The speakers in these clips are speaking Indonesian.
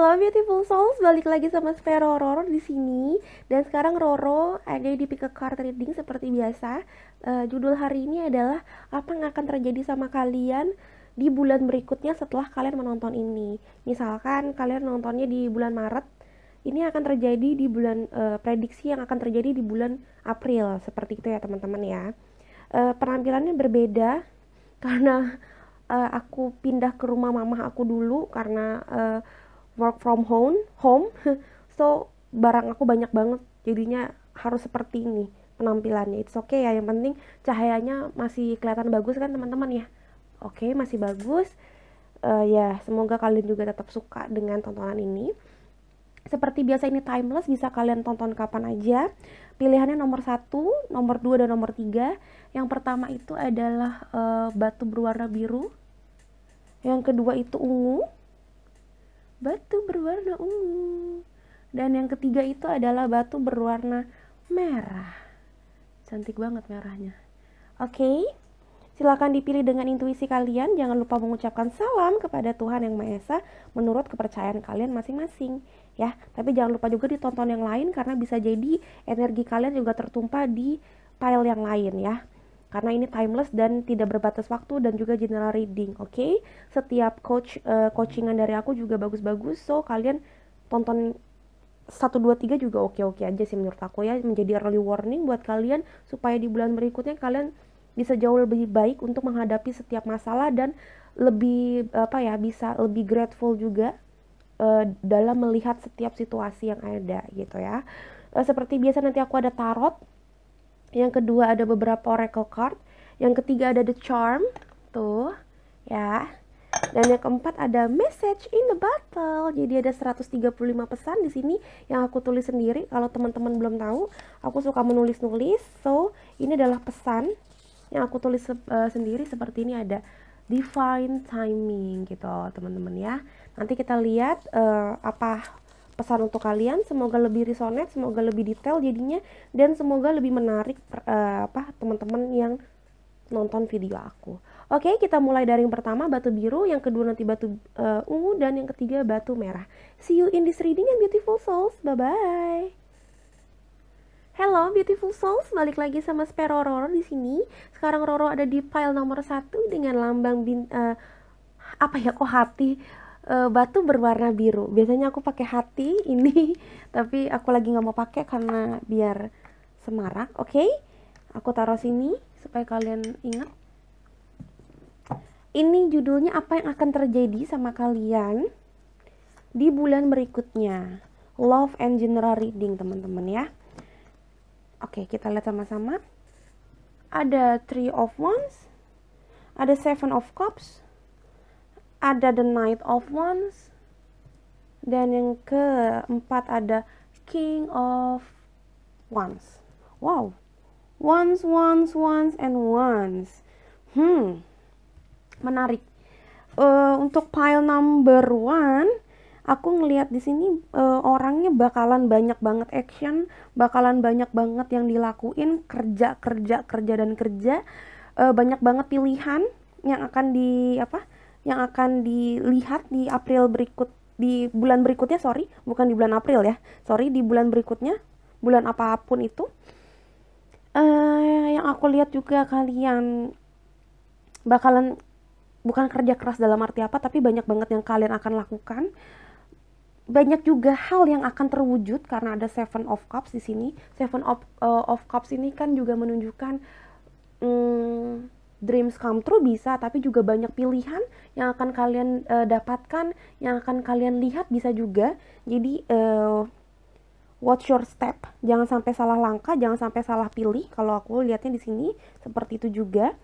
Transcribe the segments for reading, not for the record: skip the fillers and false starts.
Halo beautiful souls, balik lagi sama Spero Roro di sini. Dan sekarang Roro ada di pick a card reading seperti biasa. Judul hari ini adalah apa yang akan terjadi sama kalian di bulan berikutnya setelah kalian menonton ini. Misalkan kalian nontonnya di bulan Maret, ini akan terjadi di bulan prediksi yang akan terjadi di bulan April, seperti itu ya teman-teman ya. Penampilannya berbeda karena aku pindah ke rumah mamah aku dulu karena work from home so barang aku banyak banget, jadinya harus seperti ini penampilannya. It's okay ya, yang penting cahayanya masih kelihatan bagus kan teman-teman ya. Oke, masih bagus. Ya semoga kalian juga tetap suka dengan tontonan ini. Seperti biasa ini timeless, bisa kalian tonton kapan aja. Pilihannya nomor 1, nomor 2, dan nomor 3. Yang pertama itu adalah batu berwarna biru. Yang kedua itu ungu, batu berwarna ungu. Dan yang ketiga itu adalah batu berwarna merah. Cantik banget merahnya. Oke, silakan dipilih dengan intuisi kalian. Jangan lupa mengucapkan salam kepada Tuhan Yang Maha Esa menurut kepercayaan kalian masing-masing ya. Tapi jangan lupa juga ditonton yang lain karena bisa jadi energi kalian juga tertumpah di pile yang lain ya. Karena ini timeless dan tidak berbatas waktu dan juga general reading, oke? Setiap coachingan dari aku juga bagus-bagus, so kalian tonton 1, 2, 3 juga oke-oke aja sih menurut aku ya. Menjadi early warning buat kalian supaya di bulan berikutnya kalian bisa jauh lebih baik untuk menghadapi setiap masalah dan lebih bisa lebih grateful juga dalam melihat setiap situasi yang ada gitu ya. Seperti biasa nanti aku ada tarot. Yang kedua ada beberapa oracle card. Yang ketiga ada the charm. Tuh, ya. Dan yang keempat ada message in the bottle. Jadi ada 135 pesan di sini yang aku tulis sendiri. Kalau teman-teman belum tahu, aku suka menulis-nulis. So, ini adalah pesan yang aku tulis sendiri. Seperti ini ada divine timing gitu, teman-teman ya. Nanti kita lihat apa pesan untuk kalian. Semoga lebih resonate, semoga lebih detail jadinya, dan semoga lebih menarik teman-teman yang nonton video aku. Oke, kita mulai dari yang pertama batu biru, yang kedua nanti batu ungu, dan yang ketiga batu merah. See you in this reading and beautiful souls. Bye bye. Hello beautiful souls, balik lagi sama Spero Roro di sini. Sekarang Roro ada di pile nomor 1 dengan lambang hati. Batu berwarna biru. Biasanya aku pakai hati ini, tapi aku lagi nggak mau pakai karena biar semarak. Oke, aku taruh sini supaya kalian ingat. Ini judulnya apa yang akan terjadi sama kalian di bulan berikutnya. Love and general reading teman-teman ya. Oke, kita lihat sama-sama. Ada Three of Wands, ada Seven of Cups, ada the Knight of Wands, dan yang keempat ada King of Wands. Wow, Wands, and Wands. Menarik. Untuk pile number 1, aku ngelihat di sini orangnya bakalan banyak banget action, bakalan banyak banget yang dilakuin, kerja, banyak banget pilihan yang akan yang akan dilihat di April di bulan berikutnya, bukan di bulan April ya, di bulan berikutnya, bulan apapun itu. Yang aku lihat juga kalian bakalan bukan kerja keras dalam arti apa, tapi banyak banget yang kalian akan lakukan. Banyak juga hal yang akan terwujud karena ada Seven of Cups di sini. Seven of Cups ini kan juga menunjukkan dreams come true bisa, tapi juga banyak pilihan yang akan kalian dapatkan, yang akan kalian lihat bisa juga. Jadi watch your step, jangan sampai salah langkah, jangan sampai salah pilih. Kalau aku lihatnya di sini seperti itu juga.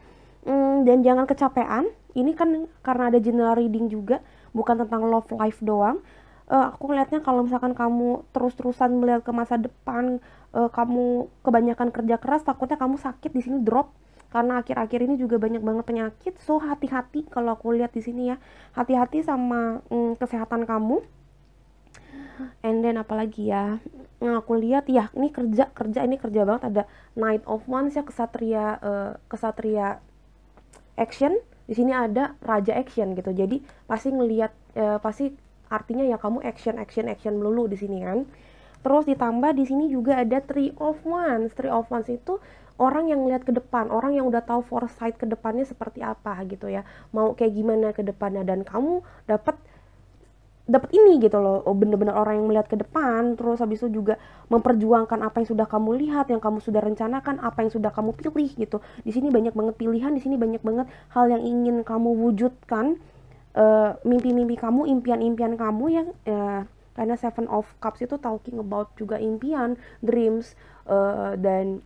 Dan jangan kecapean. Ini kan karena ada general reading juga, bukan tentang love life doang. Aku ngeliatnya kalau misalkan kamu terus-terusan melihat ke masa depan, kamu kebanyakan kerja keras, takutnya kamu sakit di sini, drop. Karena akhir-akhir ini juga banyak banget penyakit, so hati-hati kalau aku lihat di sini ya. Hati-hati sama kesehatan kamu. And then apalagi ya, yang aku lihat ya, ini kerja banget. Ada Knight of Wands ya, kesatria action. Di sini ada raja action gitu. Jadi pasti ngelihat, pasti artinya ya kamu action melulu di sini kan. Terus ditambah di sini juga ada Three of Wands. Three of Wands itu orang yang lihat ke depan, orang yang udah tahu foresight ke depannya seperti apa gitu ya, mau kayak gimana ke depannya, dan kamu dapat dapat ini gitu loh. Oh, bener-bener orang yang melihat ke depan, terus habis itu juga memperjuangkan apa yang sudah kamu lihat, yang kamu sudah rencanakan, apa yang sudah kamu pilih gitu. Di sini banyak banget pilihan, di sini banyak banget hal yang ingin kamu wujudkan, mimpi-mimpi kamu, impian-impian kamu yang karena Seven of Cups itu talking about juga impian, dreams, dan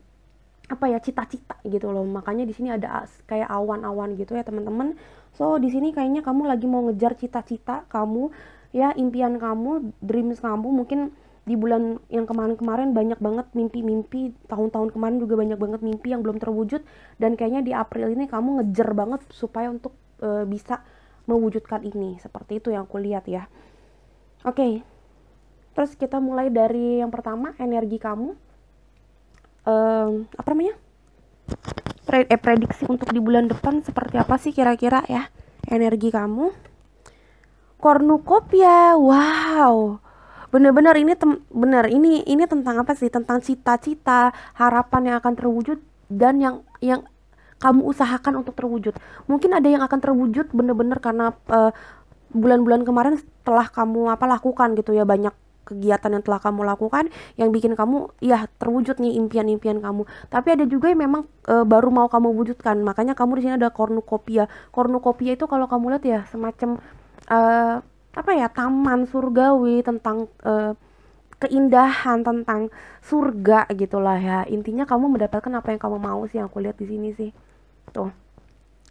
apa ya, cita-cita gitu loh. Makanya di sini ada kayak awan-awan gitu ya teman-teman. So di sini kayaknya kamu lagi mau ngejar cita-cita kamu ya, impian kamu, dreams kamu. Mungkin di bulan yang kemarin-kemarin banyak banget mimpi-mimpi, tahun-tahun kemarin juga banyak banget mimpi yang belum terwujud, dan kayaknya di April ini kamu ngejar banget supaya untuk bisa mewujudkan ini. Seperti itu yang aku lihat ya. Oke. Terus kita mulai dari yang pertama, energi kamu. Apa namanya? Prediksi untuk di bulan depan seperti apa sih kira-kira ya energi kamu. Cornucopia, wow, bener-bener ini bener ini tentang apa sih, tentang cita-cita, harapan yang akan terwujud, dan yang kamu usahakan untuk terwujud. Mungkin ada yang akan terwujud bener-bener karena bulan-bulan kemarin telah kamu lakukan gitu ya, banyak kegiatan yang telah kamu lakukan yang bikin kamu ya terwujud nih impian-impian kamu. Tapi ada juga yang memang baru mau kamu wujudkan. Makanya kamu di sini ada cornucopia. Cornucopia itu kalau kamu lihat ya semacam apa ya, taman surgawi, tentang keindahan, tentang surga gitulah ya. Intinya kamu mendapatkan apa yang kamu mau sih, yang aku lihat di sini sih. Tuh.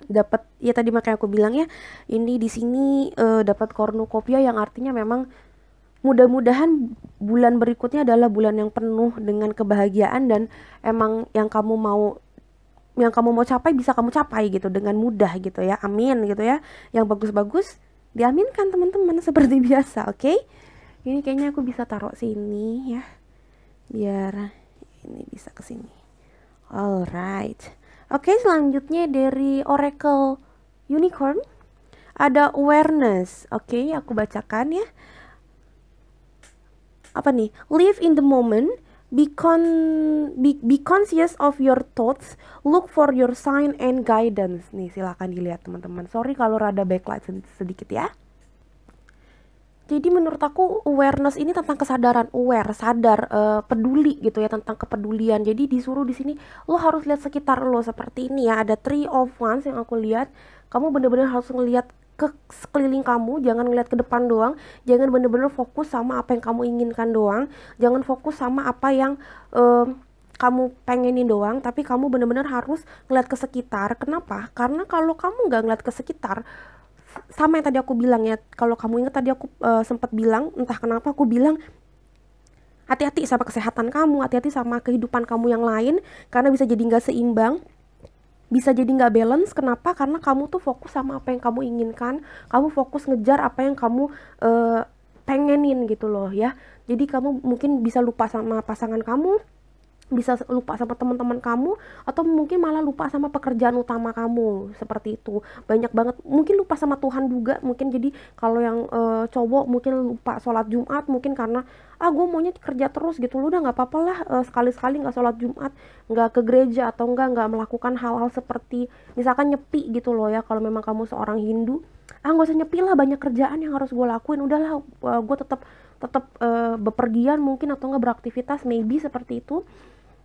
Dapat ya, tadi makanya aku bilang ya, ini di sini dapat cornucopia yang artinya memang mudah-mudahan bulan berikutnya adalah bulan yang penuh dengan kebahagiaan, dan emang yang kamu mau capai bisa kamu capai gitu dengan mudah gitu ya. Amin gitu ya. Yang bagus-bagus diaminkan teman-teman seperti biasa, oke? Ini kayaknya aku bisa taruh sini ya, biar ini bisa ke sini. Alright. Oke, selanjutnya dari Oracle Unicorn ada awareness. Oke, aku bacakan ya. Apa nih? Live in the moment, be conscious of your thoughts, look for your sign and guidance. Nih, silakan dilihat teman-teman. Sorry kalau rada backlight sedikit ya. Jadi menurut aku awareness ini tentang kesadaran, sadar, peduli gitu ya, tentang kepedulian. Jadi disuruh di sini lo harus lihat sekitar lo seperti ini ya. Ada Three of Wands yang aku lihat. Kamu bener-bener harus ngelihat ke sekeliling kamu, jangan ngeliat ke depan doang, jangan bener-bener fokus sama apa yang kamu inginkan doang, jangan fokus sama apa yang kamu pengenin doang, tapi kamu bener-bener harus ngeliat ke sekitar. Kenapa? Karena kalau kamu nggak ngeliat ke sekitar, sama yang tadi aku bilang ya, kalau kamu ingat tadi aku sempat bilang, entah kenapa aku bilang hati-hati sama kesehatan kamu, hati-hati sama kehidupan kamu yang lain, karena bisa jadi nggak seimbang, bisa jadi nggak balance. Kenapa? Karena kamu tuh fokus sama apa yang kamu inginkan, kamu fokus ngejar apa yang kamu pengenin gitu loh ya. Jadi kamu mungkin bisa lupa sama pasangan kamu, bisa lupa sama teman-teman kamu, atau mungkin malah lupa sama pekerjaan utama kamu, seperti itu. Banyak banget, mungkin lupa sama Tuhan juga mungkin. Jadi kalau yang cowok mungkin lupa sholat Jumat, mungkin karena gue maunya kerja terus gitu. Lu udah nggak apa-apa lah sekali-sekali nggak sholat Jumat, nggak ke gereja, atau nggak melakukan hal-hal seperti misalkan nyepi gitu loh ya. Kalau memang kamu seorang Hindu, nggak usah nyepi lah, banyak kerjaan yang harus gue lakuin, udahlah gue tetap bepergian mungkin, atau nggak beraktivitas, maybe seperti itu.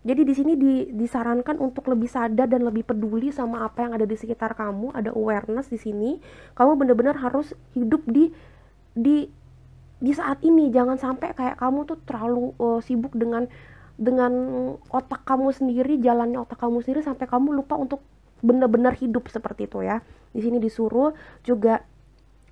Jadi di sini disarankan untuk lebih sadar dan lebih peduli sama apa yang ada di sekitar kamu. Ada awareness di sini. Kamu benar-benar harus hidup di saat ini. Jangan sampai kayak kamu tuh terlalu sibuk dengan otak kamu sendiri, jalannya otak kamu sendiri, sampai kamu lupa untuk benar-benar hidup seperti itu ya. Di sini disuruh juga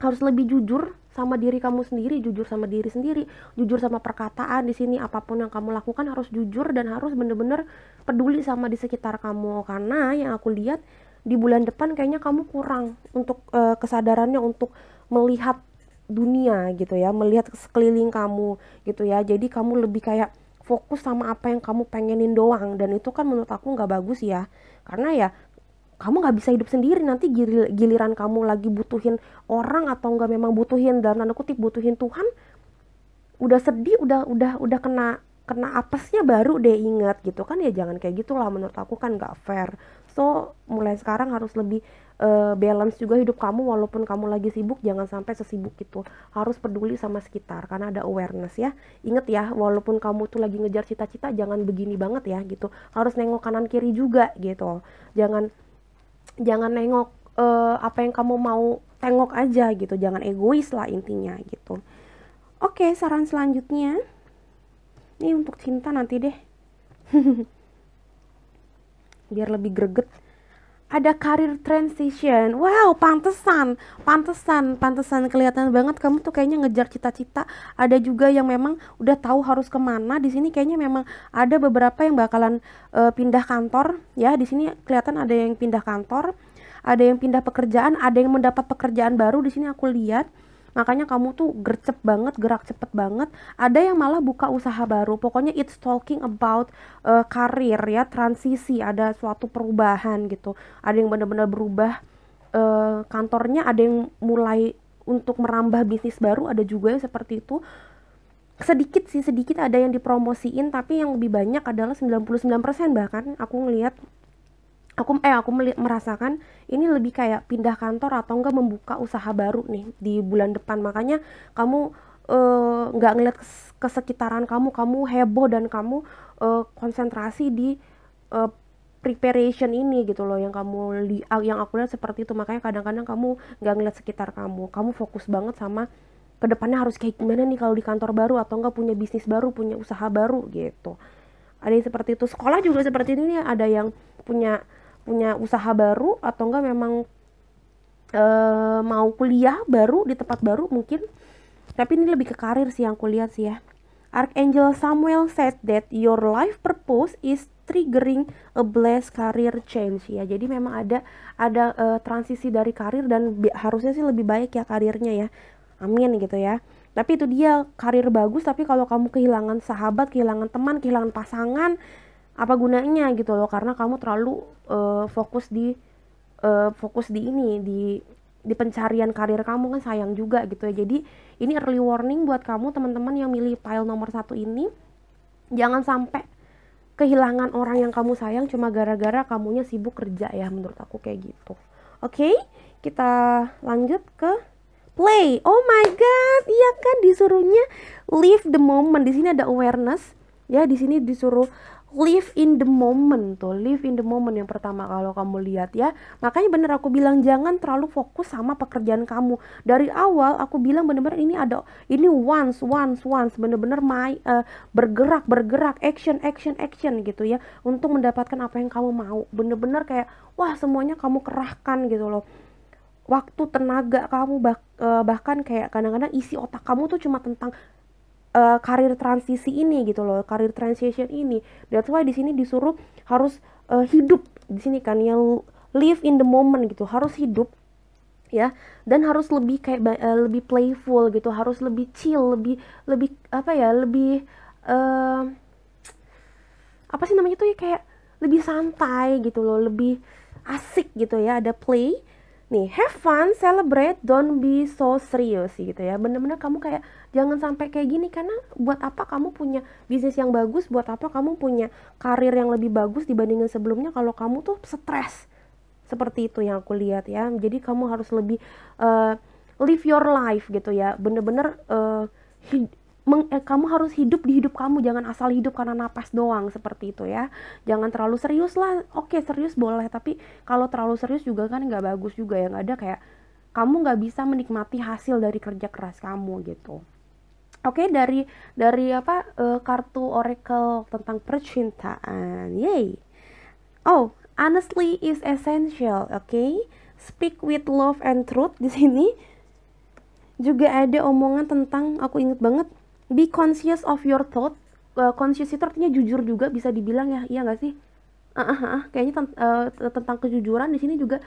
harus lebih jujur sama diri kamu sendiri, jujur sama diri sendiri, jujur sama perkataan. Di sini apapun yang kamu lakukan harus jujur dan harus bener-bener peduli sama di sekitar kamu. Karena yang aku lihat di bulan depan kayaknya kamu kurang untuk kesadarannya untuk melihat dunia gitu ya, melihat sekeliling kamu gitu ya. Jadi kamu lebih kayak fokus sama apa yang kamu pengenin doang, dan itu kan menurut aku nggak bagus ya. Karena ya kamu nggak bisa hidup sendiri. Nanti giliran kamu lagi butuhin orang atau nggak memang butuhin, dalam tanda kutip butuhin Tuhan, udah sedih, udah kena apesnya baru deh inget gitu kan. Ya jangan kayak gitulah, menurut aku kan nggak fair. So mulai sekarang harus lebih balance juga hidup kamu. Walaupun kamu lagi sibuk, jangan sampai sesibuk itu. Harus peduli sama sekitar karena ada awareness ya. Inget ya, walaupun kamu tuh lagi ngejar cita-cita, jangan begini banget ya gitu. Harus nengok kanan kiri juga gitu. Jangan nengok apa yang kamu mau tengok aja gitu. Jangan egois lah intinya gitu. Oke, saran selanjutnya ini untuk cinta nanti deh. Biar lebih greget. Ada career transition. Wow, pantesan kelihatan banget kamu tuh kayaknya ngejar cita-cita. Ada juga yang memang udah tahu harus kemana. Di sini kayaknya memang ada beberapa yang bakalan pindah kantor ya. Di sini kelihatan ada yang pindah kantor, ada yang pindah pekerjaan, ada yang mendapat pekerjaan baru. Di sini aku lihat. Makanya kamu tuh gercep banget, gerak cepet banget. Ada yang malah buka usaha baru. Pokoknya it's talking about karir ya, transisi, ada suatu perubahan gitu. Ada yang benar-benar berubah kantornya, ada yang mulai untuk merambah bisnis baru, ada juga yang seperti itu. Sedikit ada yang dipromosiin, tapi yang lebih banyak adalah 99% bahkan aku ngelihat. Aku merasakan ini lebih kayak pindah kantor atau enggak membuka usaha baru nih di bulan depan. Makanya kamu nggak ngeliat ke sekitaran kamu heboh dan kamu konsentrasi di preparation ini gitu loh, yang aku lihat seperti itu. Makanya kadang-kadang kamu nggak ngeliat sekitar kamu fokus banget sama kedepannya harus kayak gimana nih kalau di kantor baru, atau enggak punya bisnis baru, punya usaha baru gitu. Ada yang seperti itu. Sekolah juga seperti ini, ada yang punya usaha baru, atau enggak memang mau kuliah baru di tempat baru mungkin. Tapi ini lebih ke karir sih yang aku lihat sih ya. Archangel Samuel said that your life purpose is triggering a blessed career change ya. Jadi memang ada transisi dari karir, dan harusnya sih lebih baik ya karirnya ya. Amin gitu ya. Tapi itu dia, karir bagus tapi kalau kamu kehilangan sahabat, kehilangan teman, kehilangan pasangan, apa gunanya gitu loh, karena kamu terlalu fokus di di pencarian karir kamu, kan sayang juga gitu ya. Jadi ini early warning buat kamu teman-teman yang milih pile nomor 1 ini. Jangan sampai kehilangan orang yang kamu sayang cuma gara-gara kamunya sibuk kerja ya, menurut aku kayak gitu. Oke, kita lanjut ke play. Oh my god, iya kan disuruhnya live the moment. Di sini ada awareness ya, di sini disuruh live in the moment tuh, live in the moment yang pertama kalau kamu lihat ya. Makanya bener aku bilang jangan terlalu fokus sama pekerjaan kamu. Dari awal aku bilang bener-bener ini once bener-bener bergerak action gitu ya, untuk mendapatkan apa yang kamu mau. Bener-bener kayak wah semuanya kamu kerahkan gitu loh. Waktu, tenaga kamu, bahkan kayak kadang-kadang isi otak kamu tuh cuma tentang karir transisi ini gitu loh, karir transition ini. That's why di sini disuruh harus hidup di sini kan ya, live in the moment gitu, harus hidup ya, dan harus lebih kayak lebih playful gitu, harus lebih chill, lebih apa ya, lebih apa sih namanya tuh ya, kayak lebih santai gitu loh, lebih asik gitu ya. Ada play nih, have fun, celebrate, don't be so serious gitu ya. Bener-bener kamu kayak jangan sampai kayak gini, karena buat apa kamu punya bisnis yang bagus, buat apa kamu punya karir yang lebih bagus dibandingin sebelumnya kalau kamu tuh stres. Seperti itu yang aku lihat ya. Jadi kamu harus lebih live your life gitu ya. Bener-bener kamu harus hidup di hidup kamu, jangan asal hidup karena napas doang, seperti itu ya. Jangan terlalu serius lah. Oke, serius boleh, tapi kalau terlalu serius juga kan nggak bagus juga ya. Nggak ada kayak kamu nggak bisa menikmati hasil dari kerja keras kamu gitu. Oke, dari kartu oracle tentang percintaan. Yay. Oh, honestly is essential. Oke. Speak with love and truth. Di sini juga ada omongan tentang, aku inget banget, be conscious of your thought. Conscious itu artinya jujur juga, bisa dibilang ya, iya nggak sih? Kayaknya tentang kejujuran. Di sini juga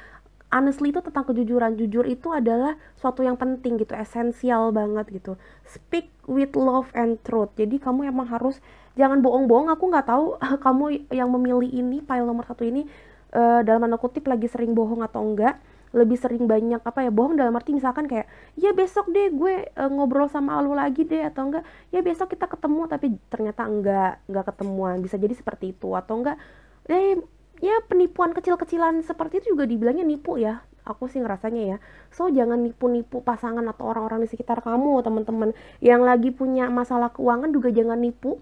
honestly itu tentang kejujuran. Jujur itu adalah suatu yang penting gitu, esensial banget gitu. Speak with love and truth. Jadi kamu emang harus jangan bohong-bohong. Aku nggak tahu kamu yang memilih ini pile nomor 1 ini dalam tanda kutip lagi sering bohong atau enggak, lebih sering banyak apa ya, bohong dalam arti misalkan kayak ya besok deh gue ngobrol sama lu lagi deh, atau enggak ya besok kita ketemu, tapi ternyata enggak ketemuan, bisa jadi seperti itu. Atau enggak ya penipuan kecil-kecilan seperti itu juga dibilangnya nipu ya, aku sih ngerasanya ya. So jangan nipu-nipu pasangan atau orang-orang di sekitar kamu, teman-teman yang lagi punya masalah keuangan juga jangan nipu,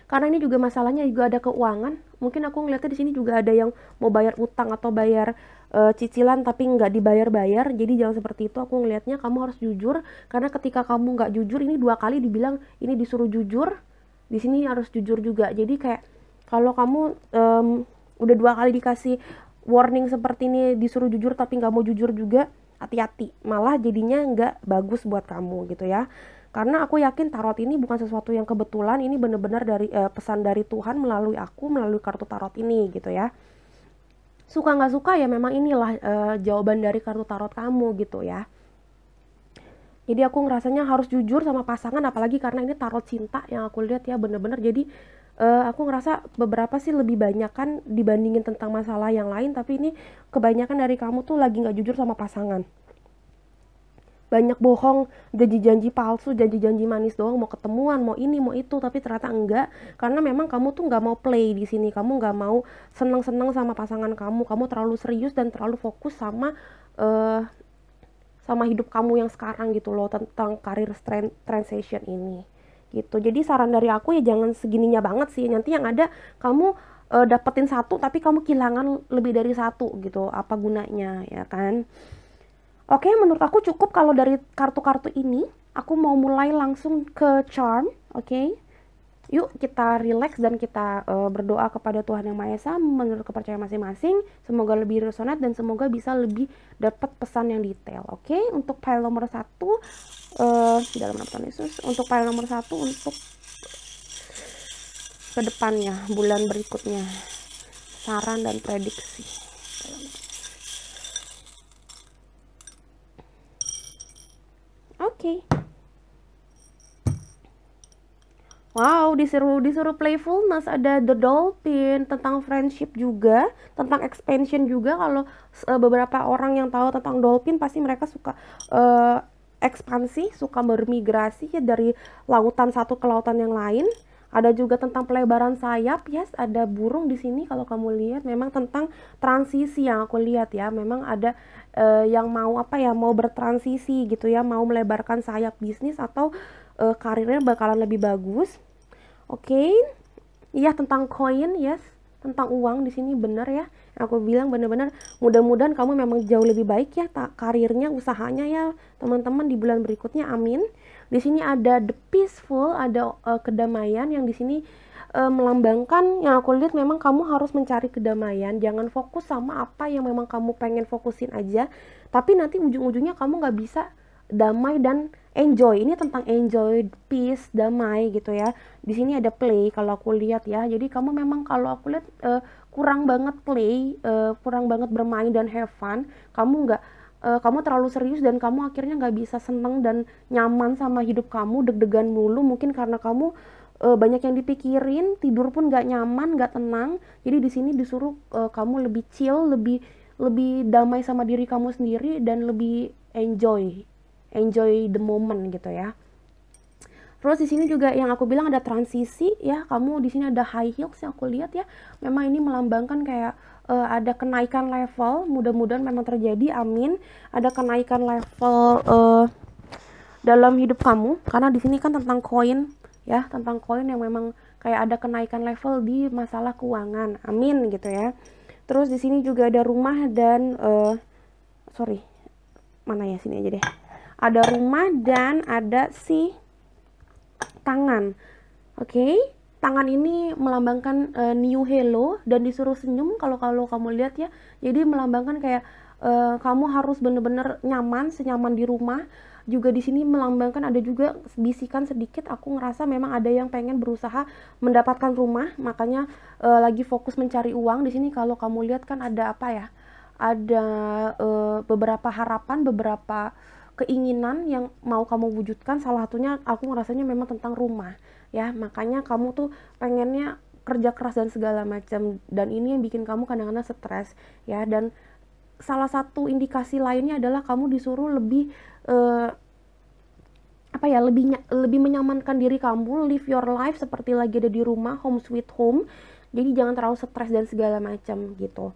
karena ini juga masalahnya juga ada keuangan. Mungkin aku ngeliatnya di sini juga ada yang mau bayar utang atau bayar cicilan tapi nggak dibayar-bayar. Jadi jangan seperti itu. Aku ngelihatnya kamu harus jujur, karena ketika kamu nggak jujur, ini 2 kali dibilang ini disuruh jujur, di sini harus jujur juga. Jadi kayak kalau kamu udah 2 kali dikasih warning seperti ini, disuruh jujur tapi nggak mau jujur juga, hati-hati, malah jadinya nggak bagus buat kamu gitu ya. Karena aku yakin tarot ini bukan sesuatu yang kebetulan, ini benar-benar dari pesan dari Tuhan melalui aku, melalui kartu tarot ini gitu ya. Suka nggak suka ya memang inilah jawaban dari kartu tarot kamu gitu ya. Jadi aku ngerasanya harus jujur sama pasangan, apalagi karena ini tarot cinta yang aku lihat ya, bener-bener. Jadi aku ngerasa beberapa sih lebih banyak kan dibandingin tentang masalah yang lain, tapi ini kebanyakan dari kamu tuh lagi nggak jujur sama pasangan. Banyak bohong, janji-janji palsu, janji-janji manis doang, mau ketemuan, mau ini, mau itu, tapi ternyata enggak. Karena memang kamu tuh nggak mau play di sini, kamu nggak mau seneng-seneng sama pasangan kamu terlalu serius dan terlalu fokus uh, sama hidup kamu yang sekarang gitu loh, tentang karir transition ini gitu. Jadi saran dari aku ya jangan segininya banget sih, nanti yang ada kamu dapetin satu tapi kamu kehilangan lebih dari satu gitu, apa gunanya ya kan. Oke, menurut aku cukup kalau dari kartu-kartu ini. Aku mau mulai langsung ke charm. Oke, yuk kita relax dan kita berdoa kepada Tuhan Yang Maha Esa menurut kepercayaan masing-masing. Semoga lebih resonate dan semoga bisa lebih dapat pesan yang detail. Oke, untuk pile nomor 1 dalam nama Tuhan Yesus. Untuk pile nomor 1 untuk kedepannya, bulan berikutnya, saran dan prediksi. Oke. Wow, disuruh playfulness, ada the dolphin, tentang friendship juga, tentang expansion juga. Kalau beberapa orang yang tahu tentang dolphin pasti mereka suka ekspansi, suka bermigrasi ya dari lautan satu ke lautan yang lain. Ada juga tentang pelebaran sayap, yes, ada burung di sini kalau kamu lihat. Memang tentang transisi yang aku lihat ya. Memang ada yang mau apa ya, mau bertransisi gitu ya, mau melebarkan sayap bisnis atau karirnya bakalan lebih bagus. Oke. Iya, tentang koin, yes, tentang uang di sini bener ya. Aku bilang bener-bener mudah-mudahan kamu memang jauh lebih baik ya karirnya, usahanya ya teman-teman di bulan berikutnya. Amin. Di sini ada the peaceful, ada kedamaian yang di sini melambangkan, yang aku lihat memang kamu harus mencari kedamaian. Jangan fokus sama apa yang memang kamu pengen fokusin aja, tapi nanti ujung-ujungnya kamu nggak bisa damai dan enjoy. Ini tentang enjoy, peace, damai gitu ya. Di sini ada play kalau aku lihat ya. Jadi kamu memang kalau aku lihat kurang banget play, kurang banget bermain dan have fun. Kamu terlalu serius dan kamu akhirnya nggak bisa seneng dan nyaman sama hidup kamu, deg-degan mulu. Mungkin karena kamu banyak yang dipikirin, tidur pun nggak nyaman, nggak tenang. Jadi di sini disuruh kamu lebih chill, lebih lebih damai sama diri kamu sendiri dan lebih enjoy the moment gitu ya. Terus di sini juga yang aku bilang ada transisi ya. Kamu di sini ada high heels yang aku lihat ya. Memang ini melambangkan kayak ada kenaikan level. Mudah-mudahan memang terjadi. Amin. Ada kenaikan level dalam hidup kamu. Karena di sini kan tentang koin ya, tentang koin yang memang kayak ada kenaikan level di masalah keuangan. Amin gitu ya. Terus di sini juga ada rumah dan mana ya, sini aja deh. Ada rumah dan ada si tangan. Oke, tangan ini melambangkan new hello dan disuruh senyum kalau kamu lihat ya. Jadi melambangkan kayak kamu harus bener-bener nyaman, senyaman di rumah. Juga di sini melambangkan ada juga bisikan sedikit. Aku ngerasa memang ada yang pengen berusaha mendapatkan rumah, makanya lagi fokus mencari uang. Di sini kalau kamu lihat kan ada apa ya? Ada beberapa harapan, beberapa keinginan yang mau kamu wujudkan. Salah satunya aku ngerasanya memang tentang rumah ya, makanya kamu tuh pengennya kerja keras dan segala macam, dan ini yang bikin kamu kadang-kadang stres ya. Dan salah satu indikasi lainnya adalah kamu disuruh lebih lebih menyamankan diri kamu, live your life seperti lagi ada di rumah, home sweet home. Jadi jangan terlalu stres dan segala macam gitu.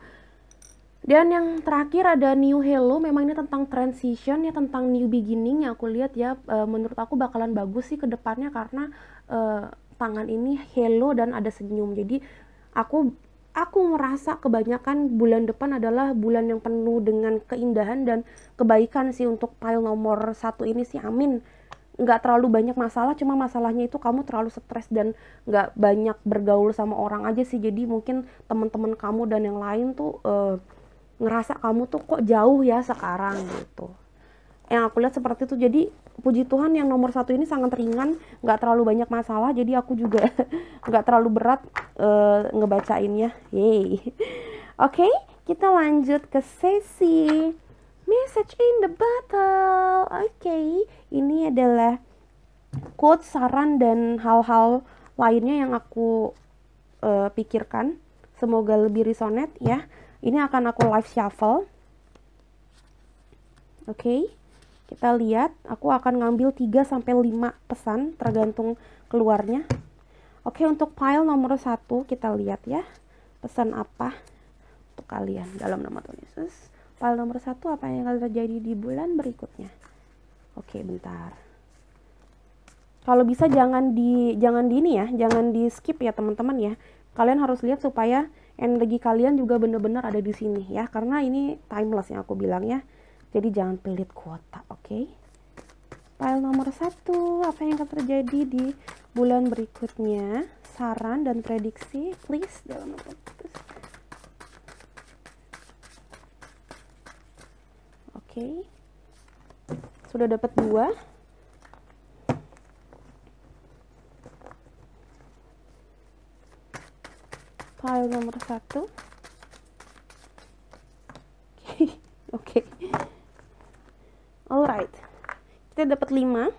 Dan yang terakhir ada new hello, memang ini tentang transition ya, tentang new beginning yang aku lihat ya. Menurut aku bakalan bagus sih ke depannya karena tangan ini hello dan ada senyum. Jadi aku merasa kebanyakan bulan depan adalah bulan yang penuh dengan keindahan dan kebaikan sih untuk pile nomor 1 ini sih, amin. Nggak terlalu banyak masalah, cuma masalahnya itu kamu terlalu stres dan nggak banyak bergaul sama orang aja sih. Jadi mungkin teman-teman kamu dan yang lain tuh ngerasa kamu tuh kok jauh ya sekarang gitu. Yang aku lihat seperti itu. Jadi puji Tuhan yang nomor 1 ini sangat ringan, nggak terlalu banyak masalah, jadi aku juga nggak terlalu berat ngebacainnya. Yeay. Oke, kita lanjut ke sesi message in the bottle. Oke, ini adalah quote, saran, dan hal-hal lainnya yang aku pikirkan. Semoga lebih resonate ya. Ini akan aku live shuffle. Oke, kita lihat. Aku akan ngambil 3-5 pesan tergantung keluarnya. Oke, untuk pile nomor 1 kita lihat ya. Pesan apa untuk kalian dalam nama Tuhan Yesus. Pile nomor 1, apa yang akan terjadi di bulan berikutnya. Oke, bentar. Kalau bisa jangan di ini ya, jangan di skip ya teman-teman ya. Kalian harus lihat supaya energi kalian juga benar-benar ada di sini ya, karena ini timeless yang aku bilang ya. Jadi jangan pelit kuota, oke? File nomor 1, apa yang akan terjadi di bulan berikutnya? Saran dan prediksi, please, dalam podcast. Oke. Sudah dapat 2. File nomor 1. Oke. Alright. Kita dapat 5.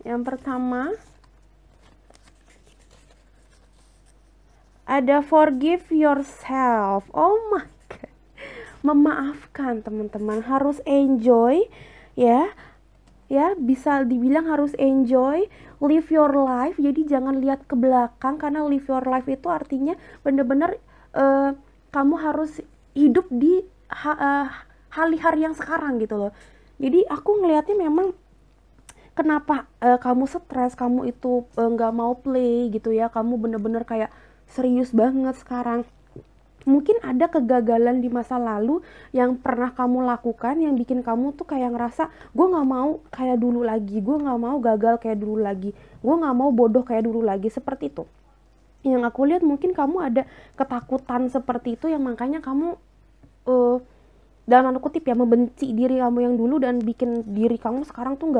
Yang pertama ada forgive yourself. Oh my god. Memaafkan, teman-teman. Harus enjoy ya. Ya, bisa dibilang harus enjoy, live your life. Jadi jangan lihat ke belakang, karena live your life itu artinya bener-bener kamu harus hidup di hari-hari yang sekarang gitu loh. Jadi aku ngelihatnya memang kenapa kamu stres, kamu itu nggak mau play gitu ya, kamu bener-bener kayak serius banget sekarang. Mungkin ada kegagalan di masa lalu yang pernah kamu lakukan yang bikin kamu tuh kayak ngerasa gue nggak mau kayak dulu lagi, gue nggak mau gagal kayak dulu lagi, gue nggak mau bodoh kayak dulu lagi, seperti itu. Yang aku lihat mungkin kamu ada ketakutan seperti itu yang makanya kamu dalam tanda kutip ya membenci diri kamu yang dulu dan bikin diri kamu sekarang tuh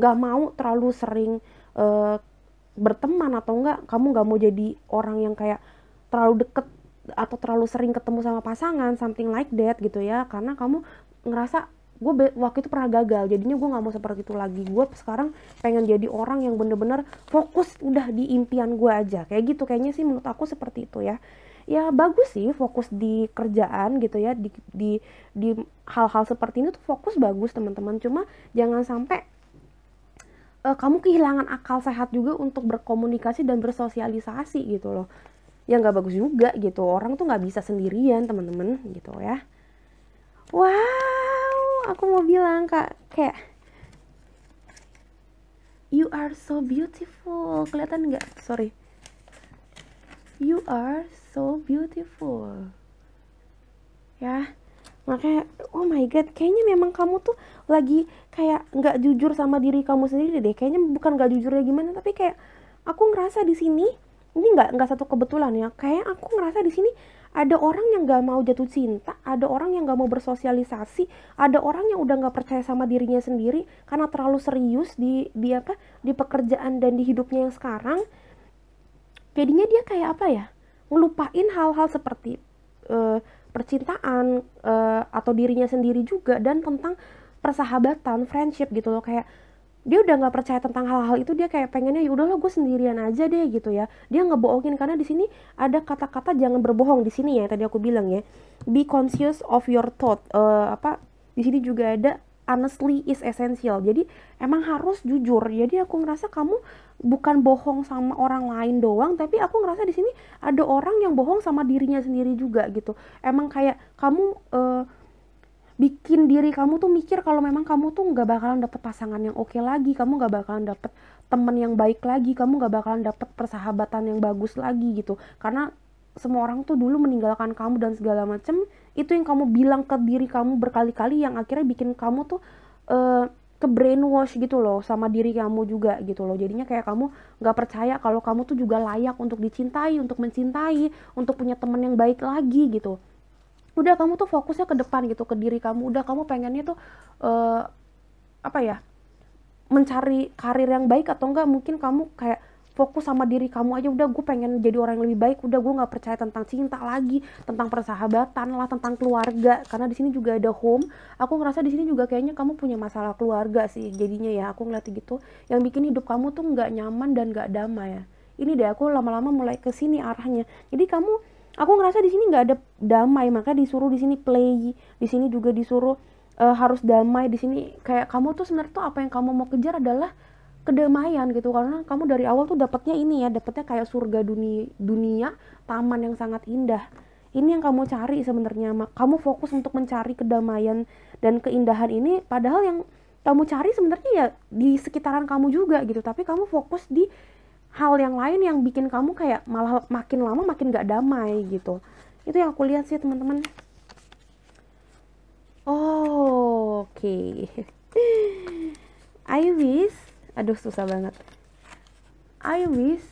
nggak mau terlalu sering berteman, atau kamu nggak mau jadi orang yang kayak terlalu deket atau terlalu sering ketemu sama pasangan, something like that gitu ya, karena kamu ngerasa gue waktu itu pernah gagal, jadinya gue nggak mau seperti itu lagi. Gue sekarang pengen jadi orang yang bener-bener fokus udah di impian gue aja, kayak gitu. Kayaknya sih menurut aku seperti itu ya. Ya bagus sih fokus di kerjaan gitu ya, di hal-hal seperti ini tuh fokus bagus teman-teman. Cuma jangan sampai kamu kehilangan akal sehat juga untuk berkomunikasi dan bersosialisasi gitu loh. Ya nggak bagus juga gitu, orang tuh nggak bisa sendirian teman-teman gitu ya. Wow, aku mau bilang kayak you are so beautiful, kelihatan nggak? Sorry, you are so beautiful ya. Makanya oh my god, kayaknya memang kamu tuh lagi kayak nggak jujur sama diri kamu sendiri deh. Kayaknya bukan nggak jujur ya gimana, tapi kayak aku ngerasa di sini ini nggak satu kebetulan ya, kayak aku ngerasa di sini ada orang yang nggak mau jatuh cinta, ada orang yang nggak mau bersosialisasi, ada orang yang udah nggak percaya sama dirinya sendiri karena terlalu serius di pekerjaan dan di hidupnya yang sekarang. Jadinya dia kayak apa ya, ngelupain hal-hal seperti percintaan atau dirinya sendiri juga, dan tentang persahabatan, friendship gitu loh. Kayak dia udah nggak percaya tentang hal-hal itu, dia kayak pengennya ya udahlah gue sendirian aja deh gitu ya. Dia ngebohongin, karena di sini ada kata-kata jangan berbohong di sini ya, tadi aku bilang ya, be conscious of your thought. Di sini juga ada honestly is essential, jadi emang harus jujur. Jadi aku ngerasa kamu bukan bohong sama orang lain doang, tapi aku ngerasa di sini ada orang yang bohong sama dirinya sendiri juga gitu. Emang kayak kamu bikin diri kamu tuh mikir kalau memang kamu tuh nggak bakalan dapet pasangan yang oke lagi, kamu nggak bakalan dapet temen yang baik lagi, kamu nggak bakalan dapet persahabatan yang bagus lagi gitu, karena semua orang tuh dulu meninggalkan kamu dan segala macem. Itu yang kamu bilang ke diri kamu berkali-kali, yang akhirnya bikin kamu tuh ke brainwash gitu loh sama diri kamu juga gitu loh. Jadinya kayak kamu nggak percaya kalau kamu tuh juga layak untuk dicintai, untuk mencintai, untuk punya temen yang baik lagi gitu. Udah kamu tuh fokusnya ke depan gitu, ke diri kamu. Udah kamu pengennya tuh uh, apa ya, mencari karir yang baik, atau enggak mungkin kamu kayak fokus sama diri kamu aja. Udah gue pengen jadi orang yang lebih baik, udah gue nggak percaya tentang cinta lagi, tentang persahabatan lah, tentang keluarga. Karena di sini juga ada home, aku ngerasa di sini juga kayaknya kamu punya masalah keluarga sih jadinya ya, aku ngeliat gitu, yang bikin hidup kamu tuh nggak nyaman dan nggak damai ya. Ini deh aku lama-lama mulai ke sini arahnya. Jadi aku ngerasa di sini nggak ada damai, maka disuruh di sini play, di sini juga disuruh harus damai. Di sini kayak kamu tuh sebenarnya tuh apa yang kamu mau kejar adalah kedamaian gitu, karena kamu dari awal tuh dapatnya ini ya, dapatnya kayak surga dunia, taman yang sangat indah. Ini yang kamu cari sebenarnya. Kamu fokus untuk mencari kedamaian dan keindahan ini, padahal yang kamu cari sebenarnya ya di sekitaran kamu juga gitu, tapi kamu fokus di hal yang lain yang bikin kamu kayak malah makin lama makin gak damai gitu. Itu yang aku lihat sih teman-teman. Oh, oke. I wish, aduh susah banget. I wish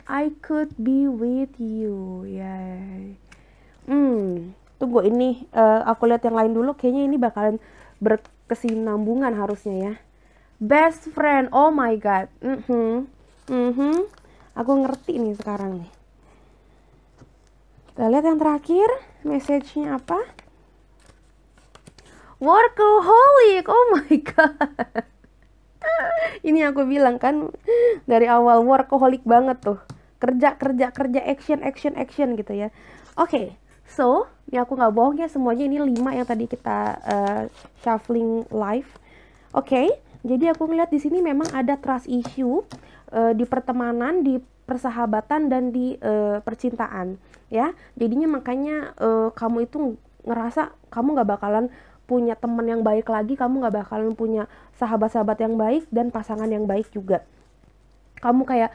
I could be with you. Yay. Tunggu ini, aku lihat yang lain dulu. Kayaknya ini bakalan berkesinambungan harusnya ya. Best friend, oh my god. Aku ngerti nih sekarang nih. Kita lihat yang terakhir, message-nya apa? Workaholic, oh my god. Ini aku bilang kan dari awal, workaholic banget tuh. Kerja, action gitu ya. Oke, so ini aku nggak bohong ya, semuanya ini 5 yang tadi kita shuffling live. Oke, jadi aku ngeliat di sini memang ada trust issue di pertemanan, di persahabatan, dan di percintaan ya. Jadinya makanya kamu itu ngerasa kamu nggak bakalan punya teman yang baik lagi, kamu nggak bakalan punya sahabat-sahabat yang baik dan pasangan yang baik juga. Kamu kayak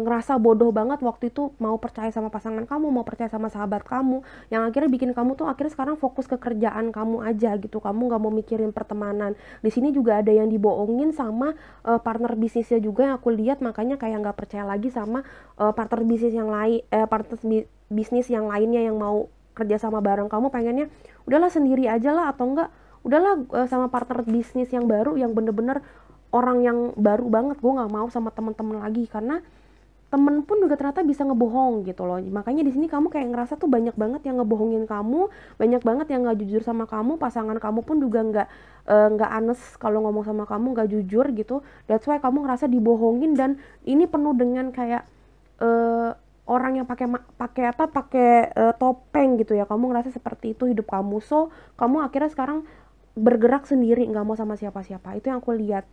ngerasa bodoh banget waktu itu mau percaya sama pasangan kamu, mau percaya sama sahabat kamu, yang akhirnya bikin kamu tuh akhirnya sekarang fokus ke kerjaan kamu aja gitu. Kamu nggak mau mikirin pertemanan. Di sini juga ada yang dibohongin sama partner bisnisnya juga yang aku lihat, makanya kayak nggak percaya lagi sama partner bisnis yang lain, bisnis yang lainnya yang mau kerja sama bareng kamu. Pengennya udahlah sendiri aja lah, atau enggak udahlah sama partner bisnis yang baru, yang bener-bener orang yang baru banget. Gue nggak mau sama temen-temen lagi, karena temen pun juga ternyata bisa ngebohong gitu loh. Makanya di sini kamu kayak ngerasa tuh banyak banget yang ngebohongin kamu, banyak banget yang nggak jujur sama kamu. Pasangan kamu pun juga nggak honest kalau ngomong sama kamu, nggak jujur gitu. That's why kamu ngerasa dibohongin, dan ini penuh dengan kayak orang yang pakai topeng gitu ya. Kamu ngerasa seperti itu hidup kamu. So kamu akhirnya sekarang bergerak sendiri, nggak mau sama siapa-siapa. Itu yang aku lihat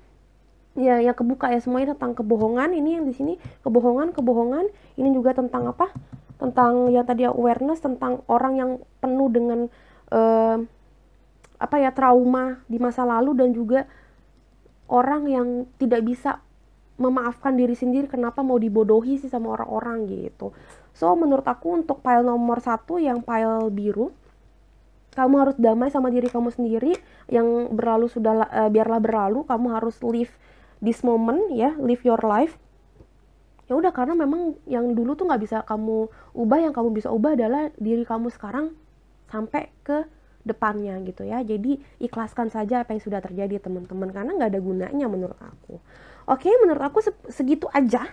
ya, yang kebuka ya, semuanya tentang kebohongan. Ini yang di sini kebohongan. Ini juga tentang apa, tentang yang tadi awareness, tentang orang yang penuh dengan trauma di masa lalu, dan juga orang yang tidak bisa memaafkan diri sendiri, kenapa mau dibodohi sih sama orang-orang gitu. So menurut aku untuk pile nomor 1 yang pile biru, kamu harus damai sama diri kamu sendiri. Yang berlalu sudah biarlah berlalu. Kamu harus live this moment ya, live your life. Ya udah, karena memang yang dulu tuh nggak bisa kamu ubah, yang kamu bisa ubah adalah diri kamu sekarang sampai ke depannya gitu ya. Jadi ikhlaskan saja apa yang sudah terjadi teman-teman, karena nggak ada gunanya menurut aku. Oke, menurut aku segitu aja.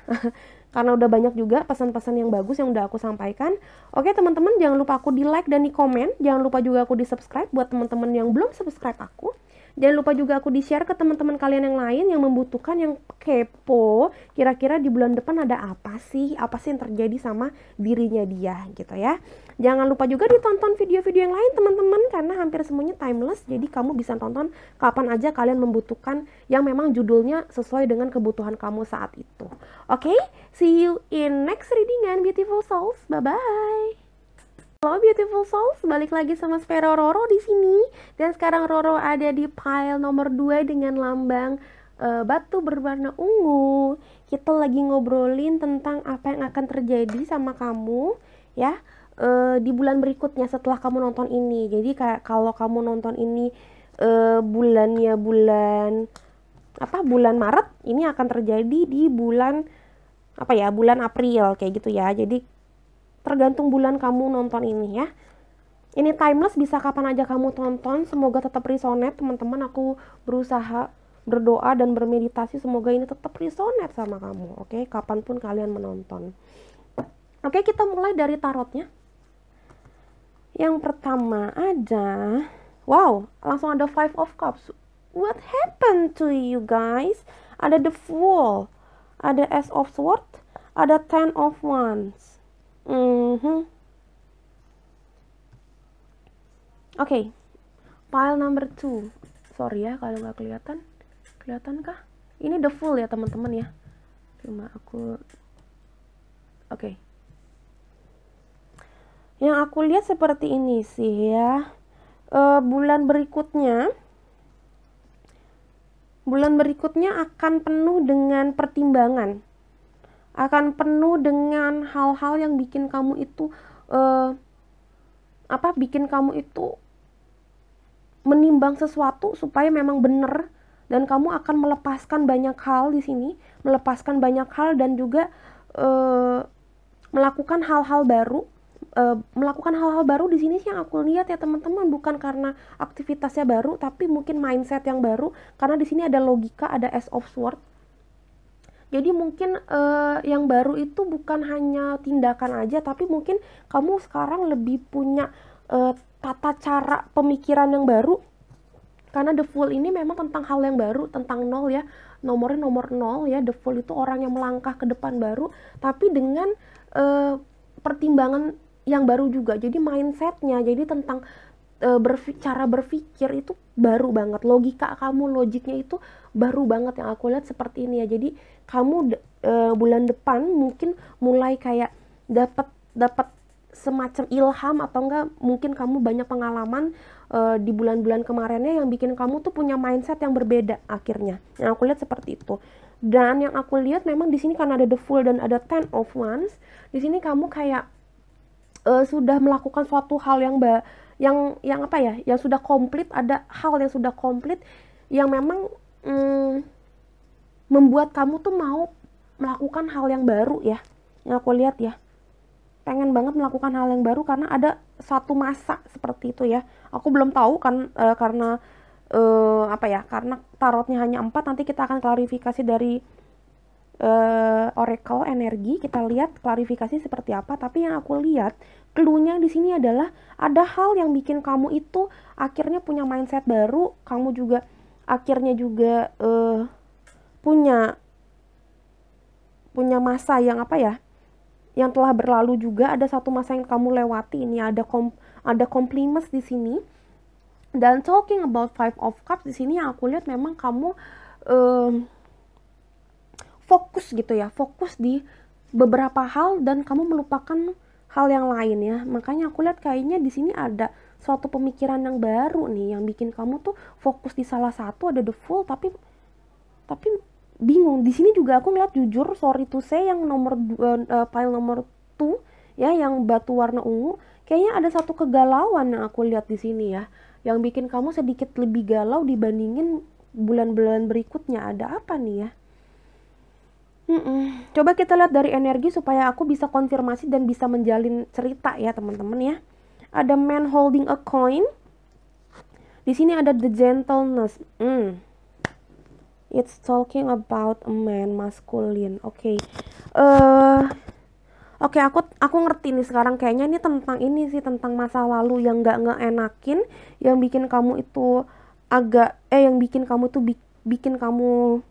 Karena udah banyak juga pesan-pesan yang bagus yang udah aku sampaikan. Oke teman-teman, jangan lupa aku di like dan di komen. Jangan lupa juga aku di subscribe buat teman-teman yang belum subscribe aku. Jangan lupa juga aku di-share ke teman-teman kalian yang lain yang membutuhkan, yang kepo, kira-kira di bulan depan ada apa sih yang terjadi sama dirinya dia gitu ya. Jangan lupa juga ditonton video-video yang lain teman-teman, karena hampir semuanya timeless, jadi kamu bisa tonton kapan aja kalian membutuhkan, yang memang judulnya sesuai dengan kebutuhan kamu saat itu. Oke, see you in next readingan beautiful souls. Bye-bye. Halo beautiful souls, balik lagi sama Spero Roro di sini. Dan sekarang Roro ada di pile nomor 2 dengan lambang batu berwarna ungu. Kita lagi ngobrolin tentang apa yang akan terjadi sama kamu ya di bulan berikutnya setelah kamu nonton ini. Jadi kayak kalau kamu nonton ini bulannya bulan Maret, ini akan terjadi di bulan bulan April kayak gitu ya. Jadi tergantung bulan kamu nonton ini ya. Ini timeless, bisa kapan aja kamu tonton. Semoga tetap resonate teman-teman. Aku berusaha berdoa dan bermeditasi semoga ini tetap resonate sama kamu. Oke, kapanpun kalian menonton. Oke, kita mulai dari tarotnya. Yang pertama ada, wow, langsung ada Five of Cups. What happened to you guys? Ada the Fool, ada Ace of Swords, ada Ten of Wands. Oke, pile number 2. Sorry ya kalau nggak kelihatan. Kelihatan kah? Ini the Fool ya teman-teman ya. Cuma aku oke. Yang aku lihat seperti ini sih ya. Bulan berikutnya akan penuh dengan pertimbangan. Akan penuh dengan hal-hal yang bikin kamu itu menimbang sesuatu supaya memang benar, dan kamu akan melepaskan banyak hal di sini, dan juga melakukan hal-hal baru di sini sih yang aku lihat ya teman-teman, bukan karena aktivitasnya baru tapi mungkin mindset yang baru, karena di sini ada logika, ada Ace of Swords. Jadi mungkin yang baru itu bukan hanya tindakan aja, tapi mungkin kamu sekarang lebih punya tata cara pemikiran yang baru. Karena the Fool ini memang tentang hal yang baru, tentang nol ya. Nomornya nomor 0 ya. The Fool itu orang yang melangkah ke depan baru, tapi dengan pertimbangan yang baru juga. Jadi mindsetnya, jadi tentang cara berpikir itu baru banget, logiknya itu baru banget yang aku lihat seperti ini ya. Jadi kamu bulan depan mungkin mulai kayak dapat semacam ilham, atau enggak mungkin kamu banyak pengalaman di bulan-bulan kemarinnya yang bikin kamu tuh punya mindset yang berbeda akhirnya. Yang aku lihat seperti itu. Dan yang aku lihat memang di sini karena ada the Fool dan ada Ten of Wands, di sini kamu kayak sudah melakukan suatu hal yang sudah komplit. Ada hal yang sudah komplit yang memang membuat kamu tuh mau melakukan hal yang baru ya. Yang aku lihat ya, pengen banget melakukan hal yang baru karena ada satu masa seperti itu ya. Aku belum tahu kan karena karena tarotnya hanya 4. Nanti kita akan klarifikasi dari oracle energi, kita lihat klarifikasi seperti apa. Tapi yang aku lihat clue-nya di sini adalah ada hal yang bikin kamu itu akhirnya punya mindset baru. Kamu juga akhirnya juga punya masa yang yang telah berlalu juga. Ada satu masa yang kamu lewati. Ini ada compliments di sini. Dan talking about Five of Cups di sini yang aku lihat memang kamu fokus gitu ya, fokus di beberapa hal dan kamu melupakan hal yang lain ya. Makanya aku lihat kayaknya di sini ada suatu pemikiran yang baru nih yang bikin kamu tuh fokus di salah satu. Ada the Fool tapi bingung. Di sini juga aku ngeliat, jujur sorry to say, yang pile nomor 2 ya, yang batu warna ungu, kayaknya ada satu kegalauan yang aku lihat di sini ya, yang bikin kamu sedikit lebih galau dibandingin bulan-bulan berikutnya. Ada apa nih ya? Coba kita lihat dari energi supaya aku bisa konfirmasi dan bisa menjalin cerita ya teman-teman ya. Ada man holding a coin. Di sini ada the gentleness. It's talking about a man, masculine. Oke. Oke, aku ngerti nih sekarang, kayaknya ini tentang masa lalu yang nggak enakin, yang bikin kamu itu yang bikin kamu tuh bikin kamu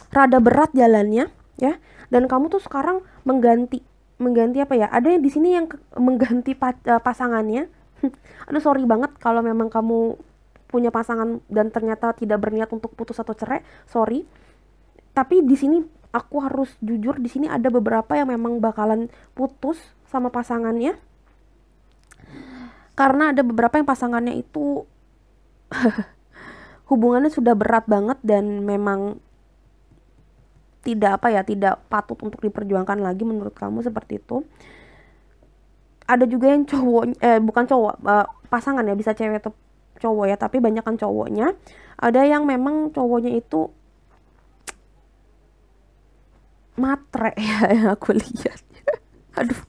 rada berat jalannya ya, dan kamu tuh sekarang mengganti mengganti apa ya, ada yang di sini yang mengganti pasangannya. Aduh sorry banget kalau memang kamu punya pasangan dan ternyata tidak berniat untuk putus atau cerai, sorry. Tapi di sini aku harus jujur, di sini ada beberapa yang memang bakalan putus sama pasangannya karena ada beberapa yang pasangannya itu hubungannya sudah berat banget dan memang tidak patut untuk diperjuangkan lagi menurut kamu, seperti itu. Ada juga yang bukan cowok, pasangan ya, bisa cewek atau cowok ya, tapi banyak kan cowoknya. Ada yang memang cowoknya itu matre ya, yang aku lihat. Aduh,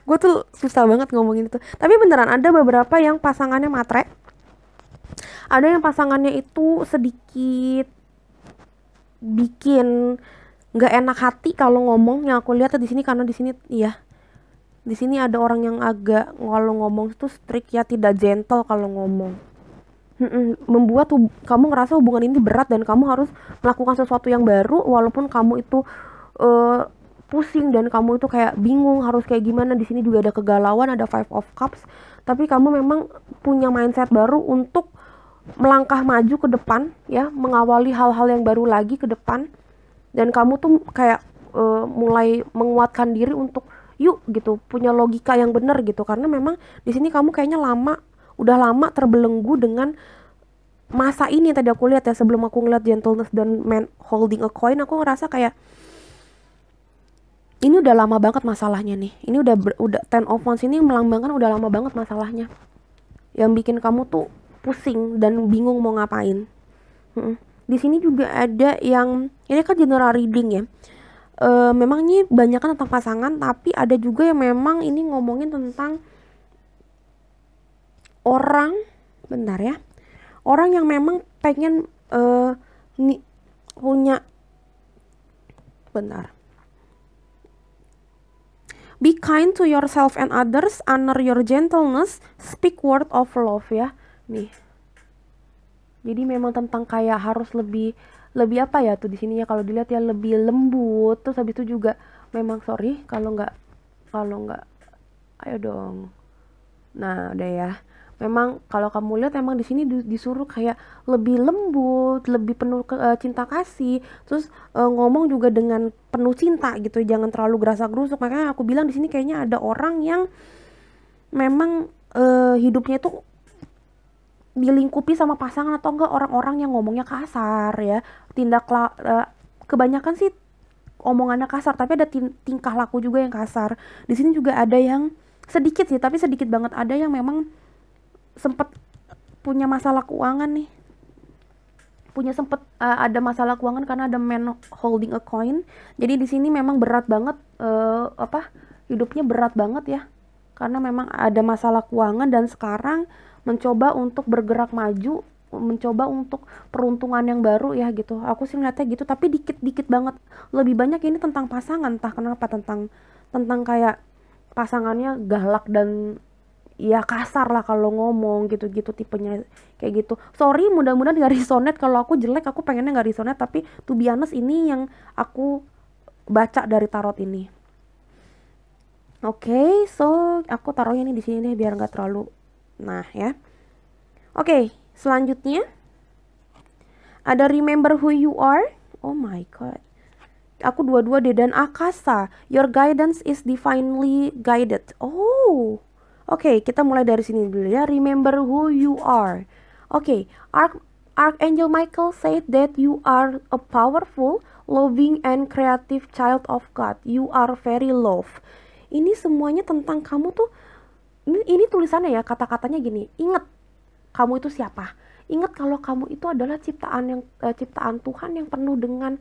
gue tuh susah banget ngomongin itu. Tapi beneran ada beberapa yang pasangannya matre. Ada yang pasangannya itu sedikit bikin nggak enak hati kalau ngomong. Yang aku lihat di sini, karena di sini iya, di sini ada orang yang agak kalau ngomong itu strict ya, tidak gentle kalau ngomong. Membuat kamu ngerasa hubungan ini berat dan kamu harus melakukan sesuatu yang baru, walaupun kamu itu pusing dan kamu itu kayak bingung harus kayak gimana. Di sini juga ada kegalauan, ada Five of Cups, tapi kamu memang punya mindset baru untuk melangkah maju ke depan ya, mengawali hal-hal yang baru lagi ke depan, dan kamu tuh kayak mulai menguatkan diri untuk yuk gitu, punya logika yang benar gitu, karena memang di sini kamu kayaknya udah lama terbelenggu dengan masa ini. Tadi aku lihat ya, sebelum aku ngeliat gentleness dan man holding a coin, aku ngerasa kayak ini udah lama banget masalahnya nih. Ini udah Ten of Wands ini melambangkan udah lama banget masalahnya, yang bikin kamu tuh pusing dan bingung mau ngapain. Di sini juga ada yang, ini kan general reading ya. Memang ini banyak kan tentang pasangan, tapi ada juga yang memang ini ngomongin tentang orang, bentar ya, orang yang memang pengen punya, bentar, be kind to yourself and others, honor your gentleness, speak word of love ya. Nih, jadi memang tentang kayak harus lebih apa ya tuh di sini ya, kalau dilihat ya, lebih lembut. Terus habis itu juga memang sorry kalau nggak ayo dong. Nah udah ya, memang kalau kamu lihat memang di sini disuruh kayak lebih lembut, lebih penuh cinta kasih, terus ngomong juga dengan penuh cinta gitu, jangan terlalu gerasa-gerusuk. Makanya aku bilang di sini kayaknya ada orang yang memang hidupnya itu dilingkupi sama pasangan atau enggak orang-orang yang ngomongnya kasar ya, kebanyakan sih omongannya kasar, tapi ada tingkah laku juga yang kasar. Di sini juga ada yang sedikit sih, tapi sedikit banget, ada yang memang sempet punya masalah keuangan nih, ada masalah keuangan karena ada man holding a coin. Jadi di sini memang berat banget, hidupnya berat banget ya, karena memang ada masalah keuangan dan sekarang mencoba untuk bergerak maju, mencoba untuk peruntungan yang baru ya gitu. Aku sih ngeliatnya gitu, tapi dikit-dikit banget. Lebih banyak ini tentang pasangan, entah kenapa, tentang kayak pasangannya galak dan ya kasar lah kalau ngomong gitu-gitu, tipenya kayak gitu. Sorry, mudah-mudahan gak resonate. Kalau aku jelek, aku pengennya gak resonate, tapi to be honest ini yang aku baca dari tarot ini. Oke, so aku taruhnya nih di sini deh biar nggak terlalu. Nah ya. Oke, selanjutnya ada remember who you are. Oh my god. Aku dua-dua deh, dan Akasa. Your guidance is divinely guided. Oh. Oke, kita mulai dari sini dulu ya. Remember who you are. Oke, Archangel Michael said that you are a powerful, loving, and creative child of God. You are very loved. Ini semuanya tentang kamu tuh. Ini tulisannya ya, kata-katanya gini. Ingat, kamu itu siapa? Ingat kalau kamu itu adalah ciptaan Tuhan yang penuh dengan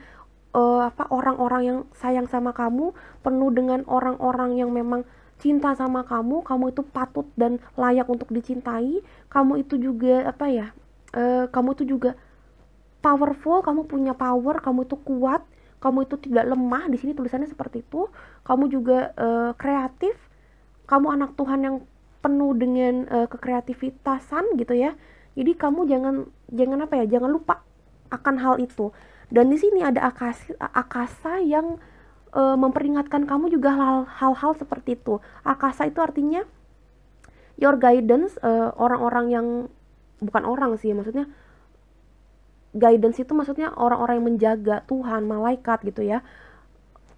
orang-orang yang sayang sama kamu, penuh dengan orang-orang yang memang cinta sama kamu. Kamu itu patut dan layak untuk dicintai. Kamu itu juga kamu itu juga powerful, kamu punya power, kamu itu kuat, kamu itu tidak lemah. Di sini tulisannya seperti itu. Kamu juga kreatif. Kamu anak Tuhan yang penuh dengan kekreativitasan gitu ya. Jadi kamu jangan jangan apa ya, jangan lupa akan hal itu. Dan di sini ada akasa yang memperingatkan kamu juga hal-hal seperti itu. Akasa itu artinya your guidance, orang-orang yang bukan orang sih, maksudnya guidance itu maksudnya orang-orang yang menjaga, Tuhan, malaikat gitu ya.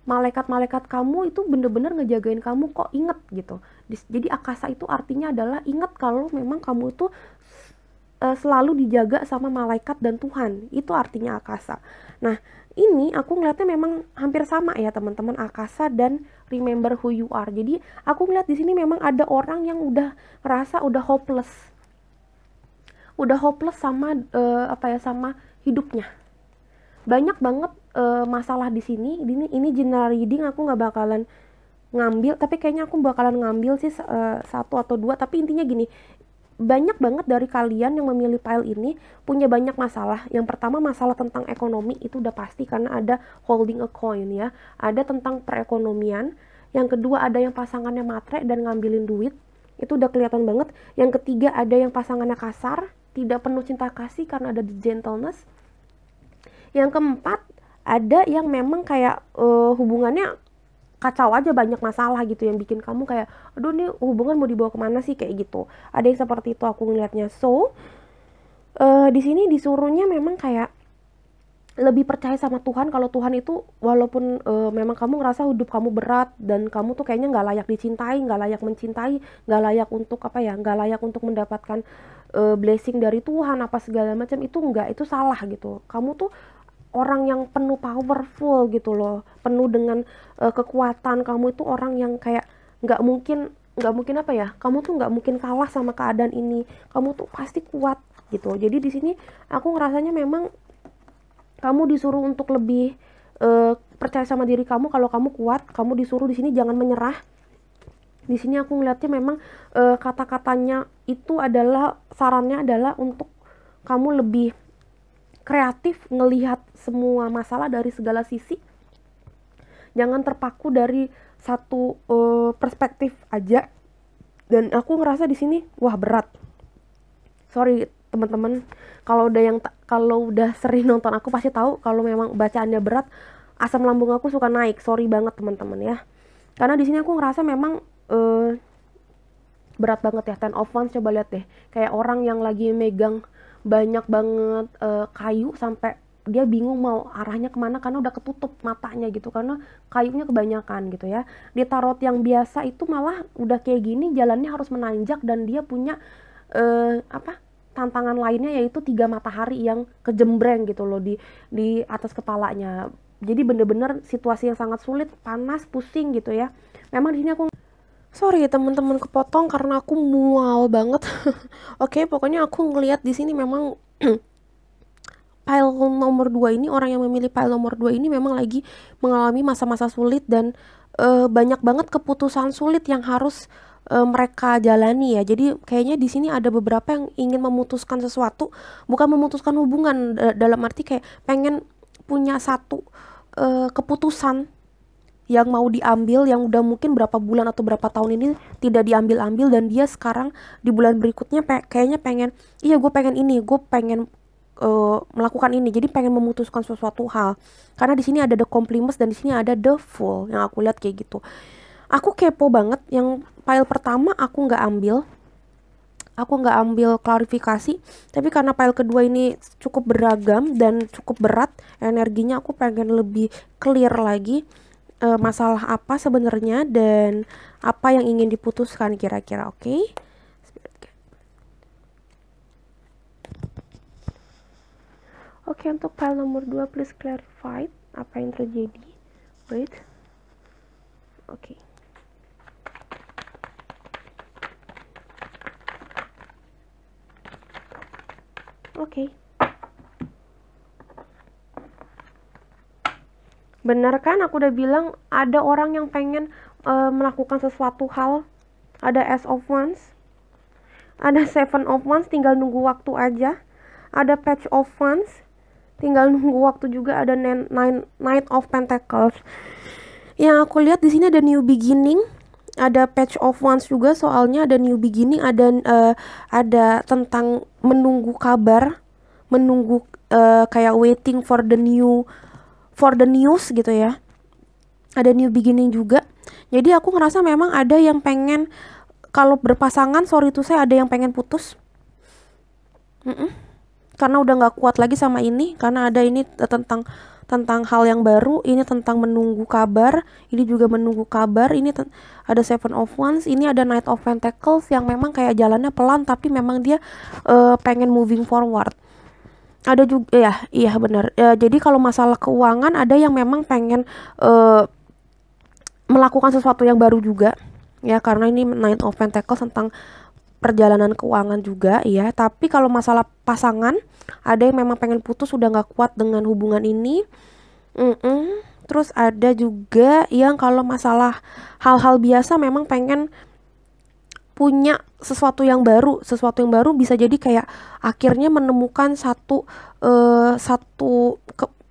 Malaikat-malaikat kamu itu bener-bener ngejagain kamu kok, inget gitu. Jadi akasa itu artinya adalah inget kalau memang kamu itu selalu dijaga sama malaikat dan Tuhan. Itu artinya akasa. Nah, ini aku ngeliatnya memang hampir sama ya teman-teman, akasa dan remember who you are. Jadi aku ngeliat di sini memang ada orang yang udah ngerasa udah hopeless sama sama hidupnya. Banyak banget masalah di sini. Ini general reading, aku nggak bakalan ngambil, tapi kayaknya aku bakalan ngambil sih satu atau dua. Tapi intinya gini, banyak banget dari kalian yang memilih pile ini punya banyak masalah. Yang pertama, masalah tentang ekonomi, itu udah pasti karena ada holding a coin ya. Ada tentang perekonomian. Yang kedua, ada yang pasangannya matre dan ngambilin duit, itu udah kelihatan banget. Yang ketiga, ada yang pasangannya kasar, tidak penuh cinta kasih karena ada the gentleness. Yang keempat, ada yang memang kayak hubungannya kacau aja, banyak masalah gitu yang bikin kamu kayak aduh nih hubungan mau dibawa kemana sih, kayak gitu. Ada yang seperti itu aku ngelihatnya. So di sini disuruhnya memang kayak lebih percaya sama Tuhan, kalau Tuhan itu walaupun memang kamu ngerasa hidup kamu berat dan kamu tuh kayaknya nggak layak dicintai, nggak layak mencintai, nggak layak untuk apa ya, nggak layak untuk mendapatkan blessing dari Tuhan apa segala macam, itu nggak, itu salah gitu. Kamu tuh orang yang penuh powerful gitu loh, penuh dengan kekuatan. Kamu itu orang yang kayak nggak mungkin apa ya, kamu tuh nggak mungkin kalah sama keadaan ini, kamu tuh pasti kuat gitu. Jadi di sini aku ngerasanya memang kamu disuruh untuk lebih percaya sama diri kamu. Kalau kamu kuat, kamu disuruh di sini jangan menyerah. Di sini aku ngeliatnya memang kata-katanya itu adalah, sarannya adalah untuk kamu lebih kreatif, ngelihat semua masalah dari segala sisi. Jangan terpaku dari satu perspektif aja. Dan aku ngerasa di sini wah berat. Sorry teman-teman, kalau udah sering nonton aku pasti tahu kalau memang bacaannya berat, asam lambung aku suka naik. Sorry banget teman-teman ya. Karena di sini aku ngerasa memang berat banget ya. Ten of Wands, coba lihat deh. Kayak orang yang lagi megang banyak banget kayu sampai dia bingung mau arahnya kemana karena udah ketutup matanya gitu, karena kayunya kebanyakan gitu ya. Di tarot yang biasa itu malah udah kayak gini jalannya harus menanjak, dan dia punya tantangan lainnya yaitu 3 matahari yang kejembreng gitu loh di atas kepalanya. Jadi bener-bener situasi yang sangat sulit, panas, pusing gitu ya. Memang di sini aku sorry teman-teman kepotong karena aku mual banget. Oke, pokoknya aku ngelihat di sini memang pile nomor 2 ini, orang yang memilih pile nomor 2 ini memang lagi mengalami masa-masa sulit dan banyak banget keputusan sulit yang harus mereka jalani ya. Jadi kayaknya di sini ada beberapa yang ingin memutuskan sesuatu, bukan memutuskan hubungan dalam arti kayak pengen punya satu keputusan yang mau diambil, yang udah mungkin berapa bulan atau berapa tahun ini tidak diambil-ambil, dan dia sekarang di bulan berikutnya kayaknya pengen, iya gue pengen ini, gue pengen melakukan ini. Jadi pengen memutuskan sesuatu hal. Karena di sini ada the compliments dan di sini ada the fool, yang aku lihat kayak gitu. Aku kepo banget yang pile pertama, aku nggak ambil klarifikasi, tapi karena pile kedua ini cukup beragam dan cukup berat energinya, aku pengen lebih clear lagi masalah apa sebenarnya dan apa yang ingin diputuskan kira-kira. Oke? Oke, untuk pile nomor 2 please clarify apa yang terjadi. Wait. Oke. Oke. Benar kan aku udah bilang ada orang yang pengen melakukan sesuatu hal. Ada Ace of Wands, ada Seven of Wands, tinggal nunggu waktu aja. Ada Page of Wands, tinggal nunggu waktu juga. Ada Knight of Pentacles. Yang aku lihat di sini ada new beginning, Ada Patch of Wands juga, soalnya ada New Beginning, ada tentang menunggu kabar, menunggu kayak waiting for the news gitu ya. Ada New Beginning juga. Jadi aku ngerasa memang ada yang pengen, kalau berpasangan, sorry tuh saya ada yang pengen putus. Karena udah nggak kuat lagi sama ini, karena ada ini tentang hal yang baru, ini tentang menunggu kabar, ini juga menunggu kabar, ini ada Seven of Wands, ini ada Knight of Pentacles yang memang kayak jalannya pelan tapi memang dia pengen moving forward. Ada juga ya, iya benar. Jadi kalau masalah keuangan ada yang memang pengen melakukan sesuatu yang baru juga ya, karena ini Knight of Pentacles tentang perjalanan keuangan juga ya. Tapi kalau masalah pasangan ada yang memang pengen putus, udah nggak kuat dengan hubungan ini. Terus ada juga yang kalau masalah hal-hal biasa memang pengen punya sesuatu yang baru bisa jadi kayak akhirnya menemukan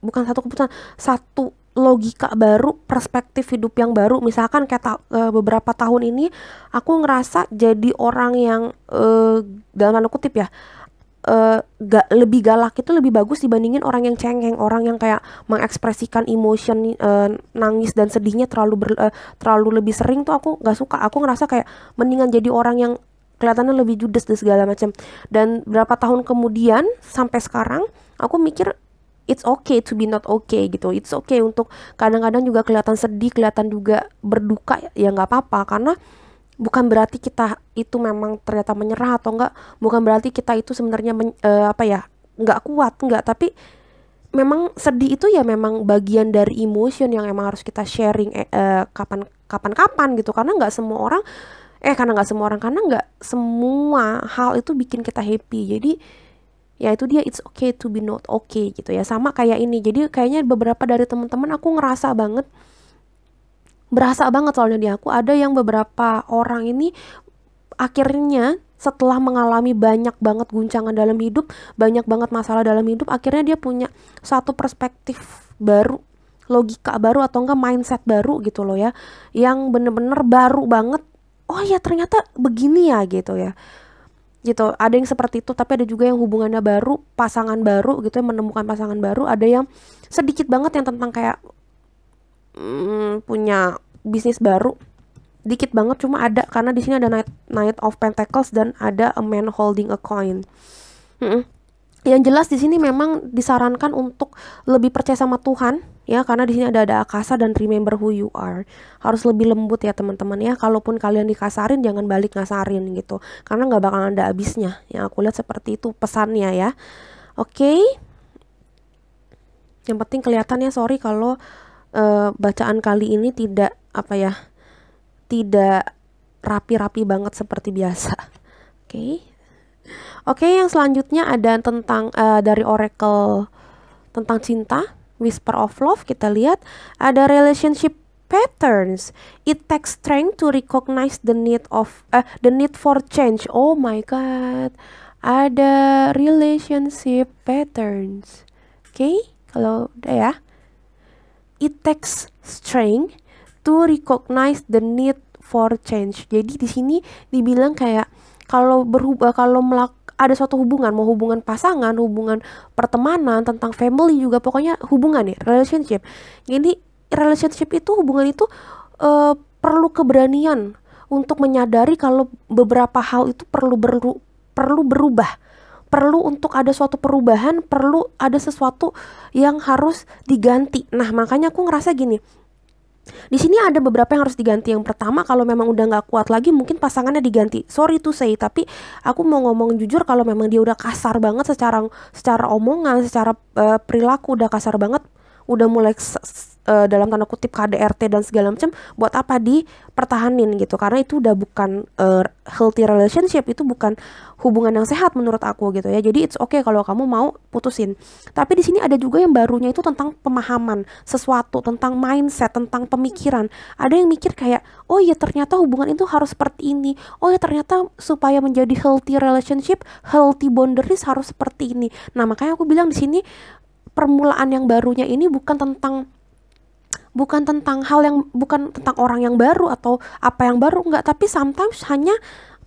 bukan satu keputusan, satu logika baru, perspektif hidup yang baru. Misalkan kayak beberapa tahun ini aku ngerasa jadi orang yang dalam tanda kutip ya, lebih galak itu lebih bagus dibandingin orang yang cengeng, orang yang kayak mengekspresikan emotion, nangis dan sedihnya terlalu lebih sering tuh aku nggak suka. Aku ngerasa kayak mendingan jadi orang yang kelihatannya lebih judes dan segala macam. Dan berapa tahun kemudian sampai sekarang aku mikir it's okay to be not okay gitu. It's okay untuk kadang-kadang juga kelihatan sedih, kelihatan juga berduka, ya nggak apa-apa, karena bukan berarti kita itu memang ternyata menyerah atau enggak, bukan berarti kita itu sebenarnya nggak kuat, enggak, tapi memang sedih itu ya memang bagian dari emotion yang emang harus kita sharing kapan-kapan gitu, karena nggak semua orang karena nggak semua hal itu bikin kita happy. Jadi ya itu dia, it's okay to be not okay gitu ya. Sama kayak ini, jadi kayaknya beberapa dari teman-teman aku berasa banget soalnya di aku ada yang beberapa orang ini akhirnya setelah mengalami banyak banget guncangan dalam hidup, banyak banget masalah dalam hidup, akhirnya dia punya satu perspektif baru, logika baru, atau enggak mindset baru gitu loh ya, yang bener-bener baru banget. Oh ya ternyata begini ya gitu ya, gitu. Ada yang seperti itu, tapi ada juga yang hubungannya baru, pasangan baru gitu ya, menemukan pasangan baru. Ada yang sedikit banget yang tentang kayak punya bisnis baru, dikit banget cuma ada, karena di sini ada Knight of Pentacles dan ada a man holding a coin. Yang jelas di sini memang disarankan untuk lebih percaya sama Tuhan ya, karena di sini ada akasa dan remember who you are. Harus lebih lembut ya teman-teman ya. Kalaupun kalian dikasarin jangan balik ngasarin gitu, karena nggak bakalan ada habisnya. Yang aku lihat seperti itu pesannya ya. Oke. Yang penting kelihatannya, sorry kalau bacaan kali ini tidak tidak rapi-rapi banget seperti biasa. Oke, yang selanjutnya ada tentang dari oracle tentang cinta, Whisper of Love. Kita lihat ada relationship patterns. It takes strength to recognize the need for change. Oh my god. Ada relationship patterns. Kalau udah ya. It takes strength to recognize the need for change. Jadi di sini dibilang kayak kalau ada suatu hubungan, mau hubungan pasangan, hubungan pertemanan, tentang family juga, pokoknya hubungan ya, relationship. Jadi relationship itu, hubungan itu perlu keberanian untuk menyadari kalau beberapa hal itu perlu berubah. Perlu untuk ada suatu perubahan, perlu ada sesuatu yang harus diganti. Nah, makanya aku ngerasa gini. Di sini ada beberapa yang harus diganti. Yang pertama, kalau memang udah nggak kuat lagi, mungkin pasangannya diganti. Sorry to say, tapi aku mau ngomong jujur, kalau memang dia udah kasar banget secara omongan, secara perilaku udah kasar banget, udah mulai dalam tanda kutip KDRT dan segala macam, buat apa dipertahanin gitu, karena itu udah bukan healthy relationship, itu bukan hubungan yang sehat menurut aku gitu ya. Jadi it's okay kalau kamu mau putusin. Tapi di sini ada juga yang barunya itu tentang pemahaman sesuatu, tentang mindset, tentang pemikiran. Ada yang mikir kayak, oh ya ternyata hubungan itu harus seperti ini, oh ya ternyata supaya menjadi healthy relationship, healthy boundaries harus seperti ini. Nah, makanya aku bilang di sini permulaan yang barunya ini bukan tentang bukan tentang bukan tentang orang yang baru atau apa yang baru, enggak, tapi sometimes hanya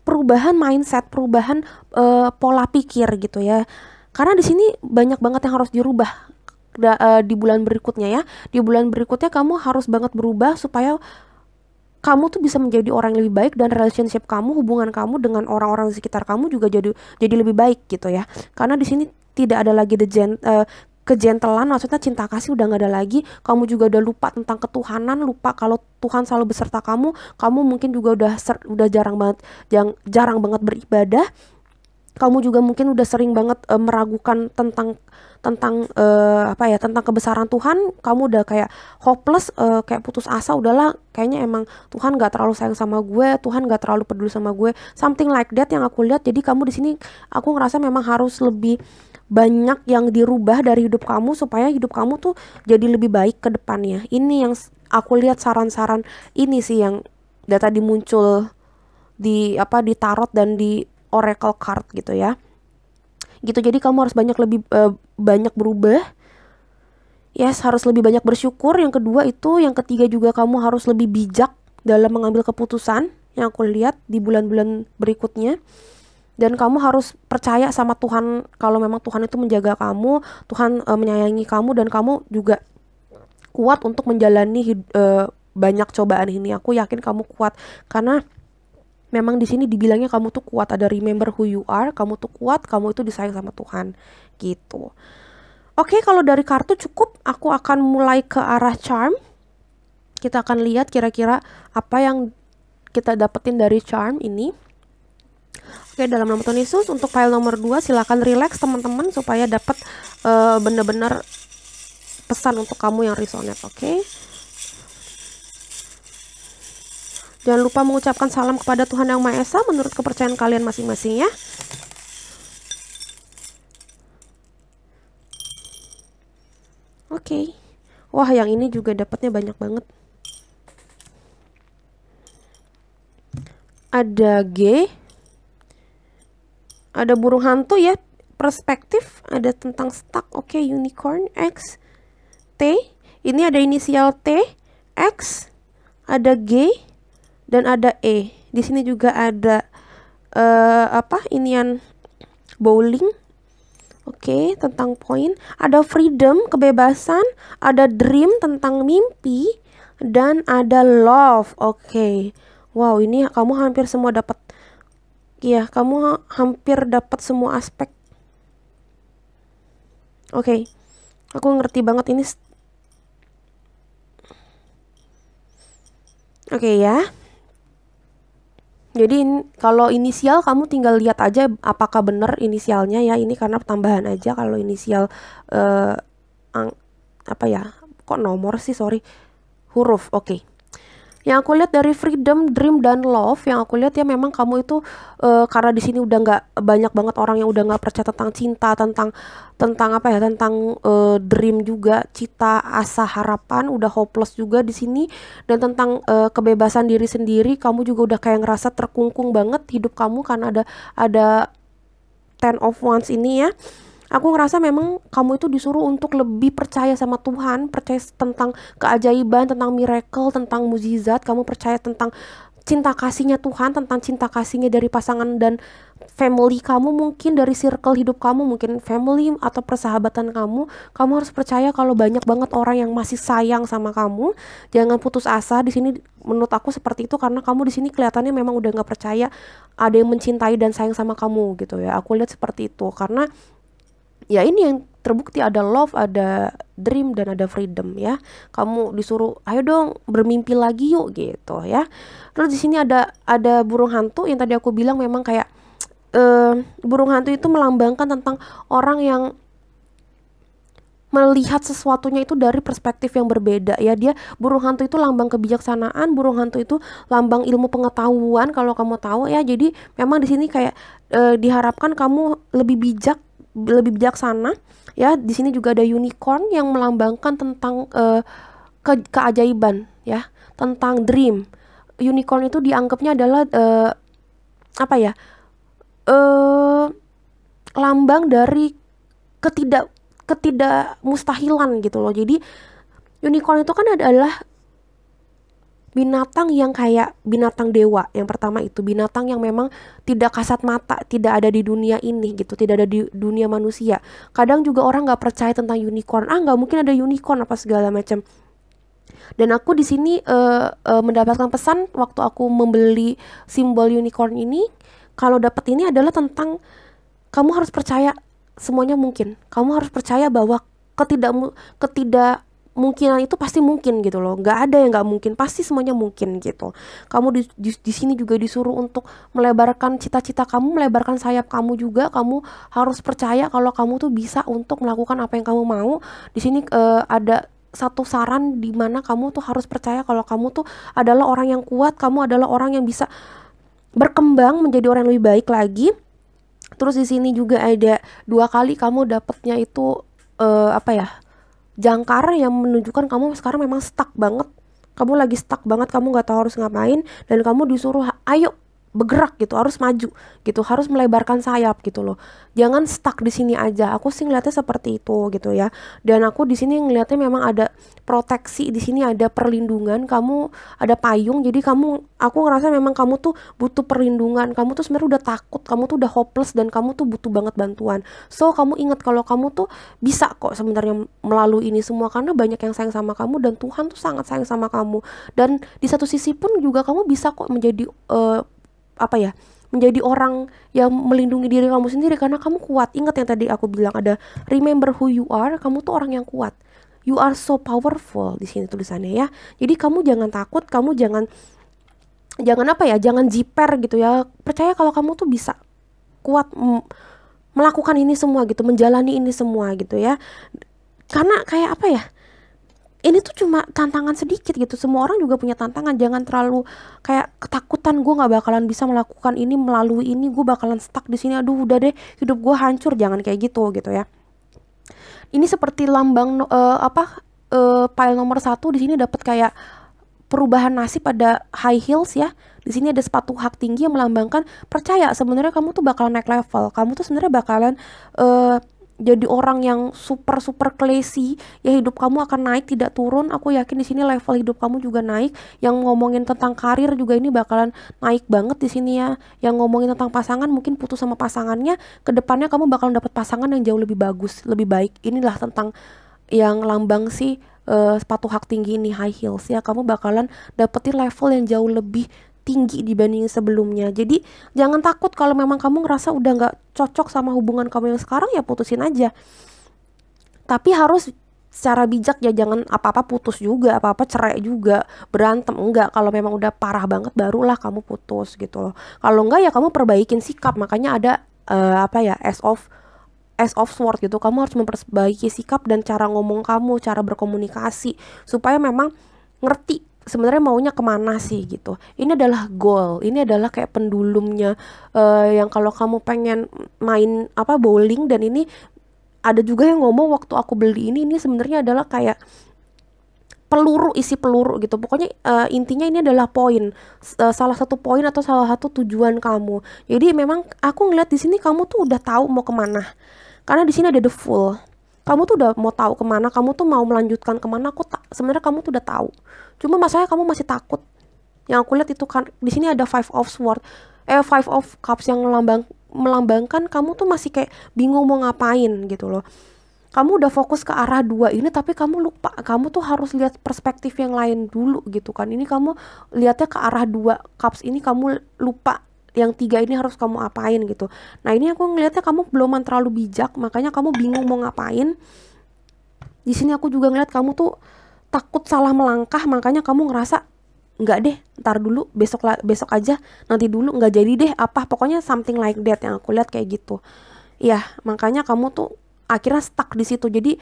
perubahan mindset, perubahan pola pikir gitu ya. Karena di sini banyak banget yang harus dirubah di bulan berikutnya ya. Di bulan berikutnya kamu harus banget berubah supaya kamu tuh bisa menjadi orang yang lebih baik, dan relationship kamu, hubungan kamu dengan orang-orang di sekitar kamu juga jadi lebih baik gitu ya. Karena di sini tidak ada lagi kejentalan, maksudnya cinta kasih udah nggak ada lagi. Kamu juga udah lupa tentang ketuhanan, lupa kalau Tuhan selalu beserta kamu. Kamu mungkin juga udah jarang banget beribadah. Kamu juga mungkin udah sering banget meragukan tentang tentang kebesaran Tuhan. Kamu udah kayak hopeless, kayak putus asa, udahlah kayaknya emang Tuhan gak terlalu sayang sama gue, Tuhan gak terlalu peduli sama gue, something like that yang aku lihat. Jadi kamu di sini aku ngerasa memang harus lebih banyak yang dirubah dari hidup kamu supaya hidup kamu tuh jadi lebih baik ke depannya. Ini yang aku lihat saran-saran ini sih yang tadi muncul di tarot dan di oracle card gitu ya. Gitu, jadi kamu harus banyak berubah. Yes, harus lebih banyak bersyukur. Yang kedua itu, yang ketiga juga kamu harus lebih bijak dalam mengambil keputusan yang aku lihat di bulan-bulan berikutnya. Dan kamu harus percaya sama Tuhan kalau memang Tuhan itu menjaga kamu, Tuhan menyayangi kamu, dan kamu juga kuat untuk menjalani banyak cobaan ini. Aku yakin kamu kuat karena memang di sini dibilangnya kamu tuh kuat, ada remember who you are, kamu tuh kuat, kamu itu disayang sama Tuhan gitu. Oke, kalau dari kartu cukup, aku akan mulai ke arah charm. Kita akan lihat kira-kira apa yang kita dapetin dari charm ini. Oke, dalam nama Tuhan Yesus, untuk file nomor 2 silakan relax teman-teman supaya dapat benar-benar pesan untuk kamu yang resonate, oke? Jangan lupa mengucapkan salam kepada Tuhan Yang Maha Esa menurut kepercayaan kalian masing-masing ya. Oke. Wah, yang ini juga dapatnya banyak banget. Ada G. Ada burung hantu ya, perspektif, ada tentang stuck, oke, unicorn, X, T. Ini ada inisial T, X, ada G, dan ada E. Di sini juga ada inian bowling. Oke, tentang poin. Ada freedom, kebebasan, ada dream, tentang mimpi, dan ada love. Oke. Wow, ini kamu hampir semua dapat. Ya, kamu hampir dapat semua aspek. Oke. Aku ngerti banget ini. Oke ya. Jadi kalau inisial kamu tinggal lihat aja apakah benar inisialnya ya. Ini karena tambahan aja. Kalau inisial kok nomor sih, sorry, huruf. Oke. Yang aku lihat dari freedom, dream, dan love, yang aku lihat ya memang kamu itu karena di sini udah nggak banyak banget orang yang udah nggak percaya tentang cinta, tentang dream juga, cita, asa, harapan, udah hopeless juga di sini, dan tentang kebebasan diri sendiri. Kamu juga udah kayak ngerasa terkungkung banget hidup kamu karena ada Ten of Wands ini ya. Aku ngerasa memang kamu itu disuruh untuk lebih percaya sama Tuhan, percaya tentang keajaiban, tentang miracle, tentang mukjizat. Kamu percaya tentang cinta kasihnya Tuhan, tentang cinta kasihnya dari pasangan dan family kamu, mungkin dari circle hidup kamu, mungkin family atau persahabatan kamu. Kamu harus percaya kalau banyak banget orang yang masih sayang sama kamu. Jangan putus asa. Di sini menurut aku seperti itu karena kamu di sini kelihatannya memang udah nggak percaya ada yang mencintai dan sayang sama kamu gitu ya. Aku lihat seperti itu karena ya ini yang terbukti, ada love, ada dream, dan ada freedom ya. Kamu disuruh ayo dong bermimpi lagi yuk gitu ya. Terus di sini ada burung hantu yang tadi aku bilang memang kayak burung hantu itu melambangkan tentang orang yang melihat sesuatunya itu dari perspektif yang berbeda ya. Dia burung hantu itu lambang kebijaksanaan, burung hantu itu lambang ilmu pengetahuan kalau kamu tahu ya. Jadi memang di sini kayak diharapkan kamu lebih bijaksana ya. Di sini juga ada unicorn yang melambangkan tentang keajaiban ya, tentang dream. Unicorn itu dianggapnya adalah lambang dari ketidakmustahilan gitu loh. Jadi Unicorn itu kan adalah binatang yang kayak binatang dewa. Yang pertama itu binatang yang memang tidak kasat mata, tidak ada di dunia ini gitu, tidak ada di dunia manusia. Kadang juga orang nggak percaya tentang unicorn. Nggak mungkin ada unicorn apa segala macam. Dan aku di sini mendapatkan pesan waktu aku membeli simbol unicorn ini, kalau dapat ini adalah tentang kamu harus percaya semuanya mungkin. Kamu harus percaya bahwa ketidakmungkinan itu pasti mungkin gitu loh. Nggak ada yang nggak mungkin, pasti semuanya mungkin gitu. Kamu di sini juga disuruh untuk melebarkan cita-cita kamu, melebarkan sayap kamu juga. Kamu harus percaya kalau kamu tuh bisa untuk melakukan apa yang kamu mau. Di sini ada satu saran di mana kamu tuh harus percaya kalau kamu tuh adalah orang yang kuat, kamu adalah orang yang bisa berkembang menjadi orang yang lebih baik lagi. Terus di sini juga ada 2 kali kamu dapatnya itu jangkar yang menunjukkan kamu sekarang memang stuck banget. Kamu lagi stuck banget, kamu nggak tahu harus ngapain, dan kamu disuruh ayo bergerak gitu, harus maju gitu, harus melebarkan sayap gitu loh. Jangan stuck di sini aja. Aku sih ngeliatnya seperti itu gitu ya. Dan aku di sini ngeliatnya memang ada proteksi, di sini ada perlindungan, kamu ada payung. Jadi aku ngerasa memang kamu tuh butuh perlindungan. Kamu tuh sebenarnya udah takut, kamu tuh udah hopeless, dan kamu tuh butuh banget bantuan. So kamu ingat kalau kamu tuh bisa kok sebenarnya melalui ini semua, karena banyak yang sayang sama kamu dan Tuhan tuh sangat sayang sama kamu. Dan di satu sisi pun juga kamu bisa kok menjadi menjadi orang yang melindungi diri kamu sendiri karena kamu kuat. Ingat yang tadi aku bilang ada remember who you are, kamu tuh orang yang kuat. You are so powerful di sini tulisannya ya. Jadi kamu jangan takut, kamu jangan jiper gitu ya. Percaya kalau kamu tuh bisa kuat melakukan ini semua gitu, menjalani ini semua gitu ya. Karena kayak ini tuh cuma tantangan sedikit gitu. Semua orang juga punya tantangan. Jangan terlalu kayak ketakutan gue nggak bakalan bisa melakukan ini, melalui ini gue bakalan stuck di sini. Aduh udah deh, hidup gue hancur. Jangan kayak gitu ya. Ini seperti lambang pile nomor 1 di sini dapat kayak perubahan nasib, pada high heels ya. Di sini ada sepatu hak tinggi yang melambangkan percaya sebenarnya kamu tuh bakalan naik level. Kamu tuh sebenarnya bakalan jadi orang yang super classy ya. Hidup kamu akan naik, tidak turun. Aku yakin di sini level hidup kamu juga naik. Yang ngomongin tentang karir juga ini bakalan naik banget di sini ya. Yang ngomongin tentang pasangan, mungkin putus sama pasangannya, kedepannya kamu bakalan dapat pasangan yang jauh lebih bagus, lebih baik. Inilah tentang yang lambang si sepatu hak tinggi ini, high heels ya. Kamu bakalan dapetin level yang jauh lebih tinggi dibanding sebelumnya. Jadi jangan takut kalau memang kamu ngerasa udah nggak cocok sama hubungan kamu yang sekarang, ya putusin aja. Tapi harus secara bijak ya, jangan apa-apa putus juga, apa-apa cerai juga, berantem. Enggak, kalau memang udah parah banget barulah kamu putus gitu loh. Kalau enggak ya kamu perbaikin sikap. Makanya ada Ace of Sword gitu. Kamu harus memperbaiki sikap dan cara ngomong kamu, cara berkomunikasi, supaya memang ngerti sebenarnya maunya kemana sih gitu. Ini adalah goal, ini adalah kayak pendulumnya yang kalau kamu pengen main bowling. Dan ini ada juga yang ngomong waktu aku beli ini sebenarnya adalah kayak isi peluru gitu. Pokoknya intinya ini adalah poin, salah satu poin atau salah satu tujuan kamu. Jadi memang aku ngeliat di sini kamu tuh udah tahu mau kemana, karena di sini ada the Fool. Kamu tuh udah mau tahu kemana, kamu tuh mau melanjutkan kemana. Sebenarnya kamu tuh udah tahu, cuma masalahnya kamu masih takut. Yang aku lihat itu kan di sini ada Five of Cups yang melambangkan kamu tuh masih kayak bingung mau ngapain gitu loh. Kamu udah fokus ke arah 2 ini, tapi kamu lupa, kamu tuh harus lihat perspektif yang lain dulu gitu kan. Ini kamu lihatnya ke arah 2 cups ini, kamu lupa yang 3 ini harus kamu apain gitu. Nah ini aku ngelihatnya kamu belum terlalu bijak, makanya kamu bingung mau ngapain. Di sini aku juga ngeliat kamu tuh takut salah melangkah, makanya kamu ngerasa nggak deh, ntar dulu, besok aja, nanti dulu, nggak jadi deh, pokoknya something like that. Yang aku lihat kayak gitu ya. Makanya kamu tuh akhirnya stuck di situ. Jadi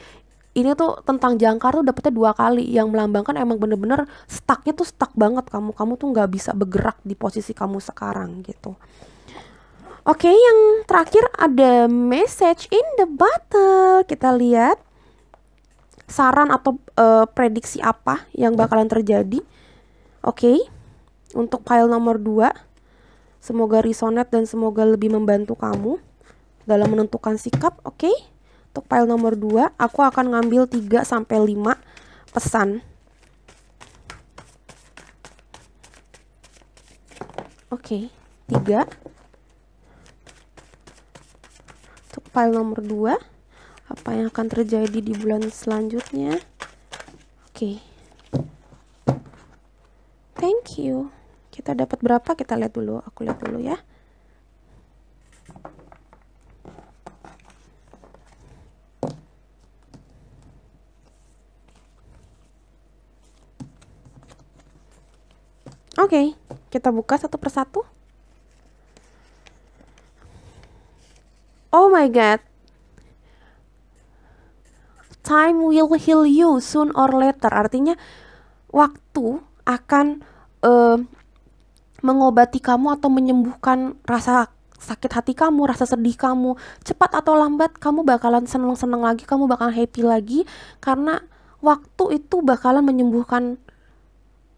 ini tuh tentang jangkar tuh dapetnya 2 kali, yang melambangkan emang bener-bener stucknya tuh stuck banget kamu tuh nggak bisa bergerak di posisi kamu sekarang gitu. Oke, yang terakhir ada message in the bottle. Kita lihat saran atau prediksi apa yang bakalan terjadi. Oke, untuk pile nomor 2, semoga resonate dan semoga lebih membantu kamu dalam menentukan sikap. Oke. Untuk pile nomor 2, aku akan ngambil 3-5 pesan. Oke, 3. Untuk file nomor 2, apa yang akan terjadi di bulan selanjutnya? Oke. Thank you. Kita dapat berapa? Kita lihat dulu. Aku lihat dulu ya. Oke, kita buka satu persatu. Oh my god. Time will heal you soon or later. Artinya waktu akan mengobati kamu atau menyembuhkan rasa sakit hati kamu, rasa sedih kamu. Cepat atau lambat kamu bakalan seneng-seneng lagi, kamu bakalan happy lagi, karena waktu itu bakalan menyembuhkan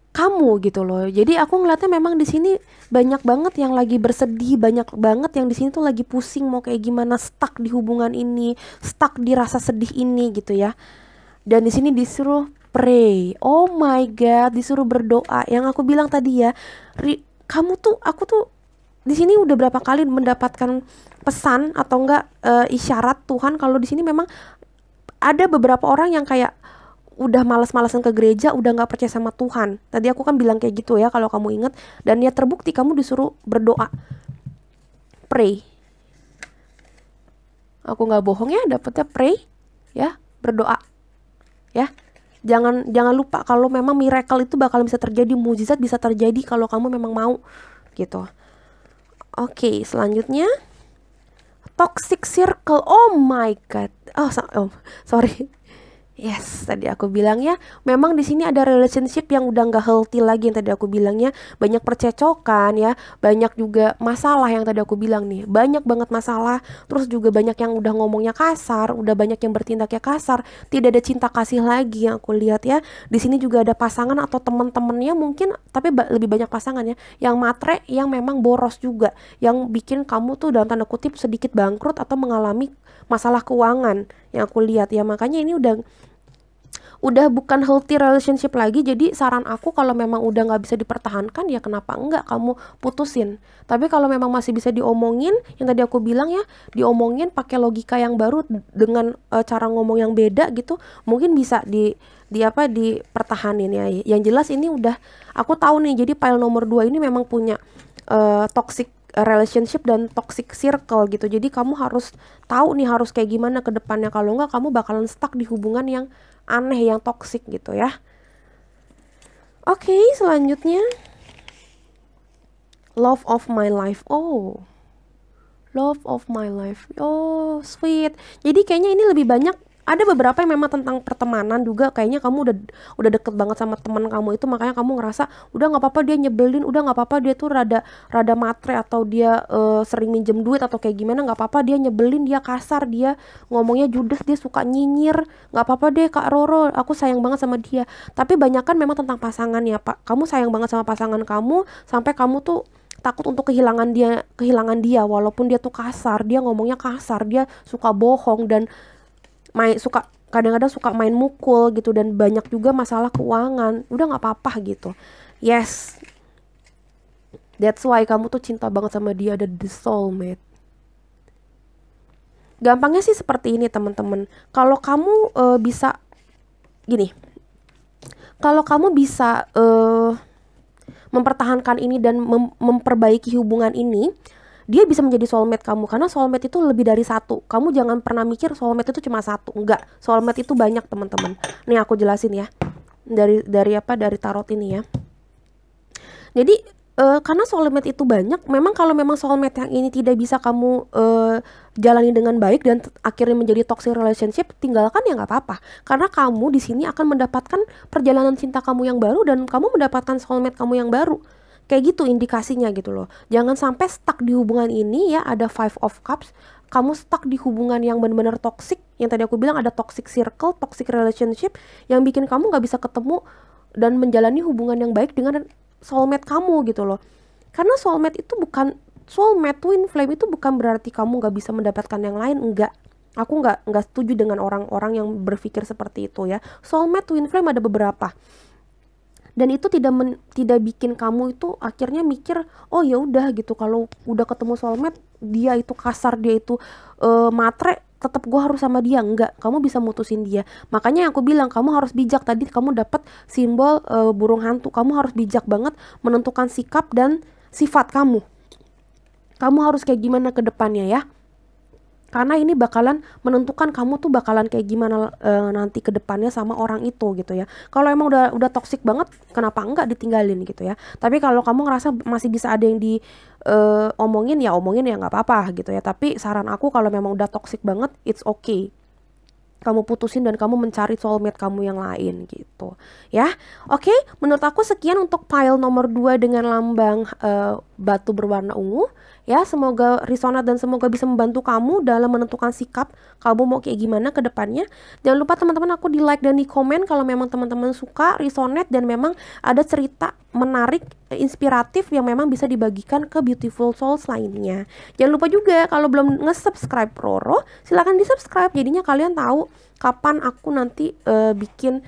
kamu gitu loh. Jadi aku ngeliatnya memang di sini banyak banget yang lagi bersedih, banyak banget yang di sini tuh lagi pusing mau kayak gimana, stuck di hubungan ini, stuck di rasa sedih ini gitu ya. Dan di sini disuruh pray. Oh my god, disuruh berdoa. Yang aku bilang tadi ya, aku tuh di sini udah berapa kali mendapatkan pesan atau enggak isyarat Tuhan kalau di sini memang ada beberapa orang yang kayak udah malas-malasan ke gereja, udah nggak percaya sama Tuhan. Tadi aku kan bilang kayak gitu ya, kalau kamu ingat. Dan ya terbukti kamu disuruh berdoa, pray. Aku nggak bohong ya, dapetnya pray, ya, berdoa, ya. Jangan lupa kalau memang miracle itu bakal bisa terjadi, mujizat bisa terjadi kalau kamu memang mau, gitu. Oke, selanjutnya toxic circle. Oh my god. Oh, sorry. Yes, tadi aku bilang ya, memang di sini ada relationship yang udah nggak healthy lagi, yang tadi aku bilangnya banyak percecokan ya, banyak juga masalah yang tadi aku bilang nih, banyak banget masalah, terus juga banyak yang udah ngomongnya kasar, udah banyak yang bertindaknya kasar, tidak ada cinta kasih lagi yang aku lihat ya. Di sini juga ada pasangan atau teman-temannya mungkin, tapi lebih banyak pasangannya yang matre, yang memang boros juga, yang bikin kamu tuh dalam tanda kutip sedikit bangkrut atau mengalami masalah keuangan yang aku lihat ya. Makanya ini udah bukan healthy relationship lagi. Jadi saran aku kalau memang udah nggak bisa dipertahankan ya kenapa enggak kamu putusin. Tapi kalau memang masih bisa diomongin, yang tadi aku bilang ya, diomongin pakai logika yang baru dengan cara ngomong yang beda gitu, mungkin bisa dipertahanin ya. Yang jelas ini udah aku tahu nih, jadi file nomor 2 ini memang punya toxic relationship dan toxic circle gitu. Jadi kamu harus tahu nih harus kayak gimana ke depannya, kalau enggak kamu bakalan stuck di hubungan yang aneh, yang toxic gitu ya. Oke, selanjutnya love of my life. Oh, love of my life. Oh, sweet. Jadi kayaknya ini lebih banyak, ada beberapa yang memang tentang pertemanan juga. Kayaknya kamu udah deket banget sama teman kamu itu, makanya kamu ngerasa udah nggak apa-apa dia nyebelin, udah nggak apa-apa dia tuh rada matre, atau dia sering minjem duit atau kayak gimana, nggak apa-apa dia nyebelin, dia kasar, dia ngomongnya judes, dia suka nyinyir, nggak apa-apa deh Kak Roro, aku sayang banget sama dia. Tapi banyak kan memang tentang pasangan ya Pak, kamu sayang banget sama pasangan kamu sampai kamu tuh takut untuk kehilangan dia walaupun dia tuh kasar, dia ngomongnya kasar, dia suka bohong, dan kadang-kadang suka main mukul gitu, dan banyak juga masalah keuangan. Udah nggak apa-apa gitu. Yes, that's why kamu tuh cinta banget sama dia, ada the soulmate. Gampangnya sih seperti ini teman-teman. Kalau kamu bisa gini, kalau kamu bisa mempertahankan ini dan memperbaiki hubungan ini, dia bisa menjadi soulmate kamu, karena soulmate itu lebih dari satu. Kamu jangan pernah mikir soulmate itu cuma satu, enggak. Soulmate itu banyak teman-teman. Nih aku jelasin ya, dari tarot ini ya. Jadi karena soulmate itu banyak, memang kalau memang soulmate yang ini tidak bisa kamu jalani dengan baik dan akhirnya menjadi toxic relationship, tinggalkan ya nggak apa-apa. Karena kamu di sini akan mendapatkan perjalanan cinta kamu yang baru, dan kamu mendapatkan soulmate kamu yang baru. Kayak gitu indikasinya gitu loh. Jangan sampai stuck di hubungan ini ya, ada 5 of cups. Kamu stuck di hubungan yang benar-benar toxic. Yang tadi aku bilang ada toxic circle, toxic relationship, yang bikin kamu gak bisa ketemu dan menjalani hubungan yang baik dengan soulmate kamu gitu loh. Karena soulmate itu bukan, soulmate twin flame itu bukan berarti kamu gak bisa mendapatkan yang lain, enggak. Aku nggak setuju dengan orang-orang yang berpikir seperti itu ya. Soulmate, twin flame ada beberapa. Dan itu tidak bikin kamu itu akhirnya mikir, oh ya udah gitu, kalau udah ketemu soulmate dia itu kasar, dia itu matre, tetap gue harus sama dia. Enggak, kamu bisa mutusin dia. Makanya yang aku bilang, kamu harus bijak. Tadi kamu dapat simbol burung hantu, kamu harus bijak banget menentukan sikap dan sifat kamu. Kamu harus kayak gimana ke depannya ya. Karena ini bakalan menentukan kamu tuh bakalan kayak gimana nanti ke depannya sama orang itu gitu ya. Kalau emang udah toksik banget, kenapa enggak ditinggalin gitu ya. Tapi kalau kamu ngerasa masih bisa ada yang omongin ya nggak apa-apa gitu ya. Tapi saran aku, kalau memang udah toksik banget, it's okay, kamu putusin dan kamu mencari soulmate kamu yang lain gitu ya. Oke, menurut aku sekian untuk pile nomor 2 dengan lambang batu berwarna ungu ya. Semoga resonate dan semoga bisa membantu kamu dalam menentukan sikap kamu mau kayak gimana ke depannya. Jangan lupa teman-teman, aku di like dan di komen kalau memang teman-teman suka, resonate, dan memang ada cerita menarik, inspiratif yang memang bisa dibagikan ke Beautiful Souls lainnya. Jangan lupa juga kalau belum nge-subscribe Roro, silahkan di-subscribe, jadinya kalian tahu kapan aku nanti bikin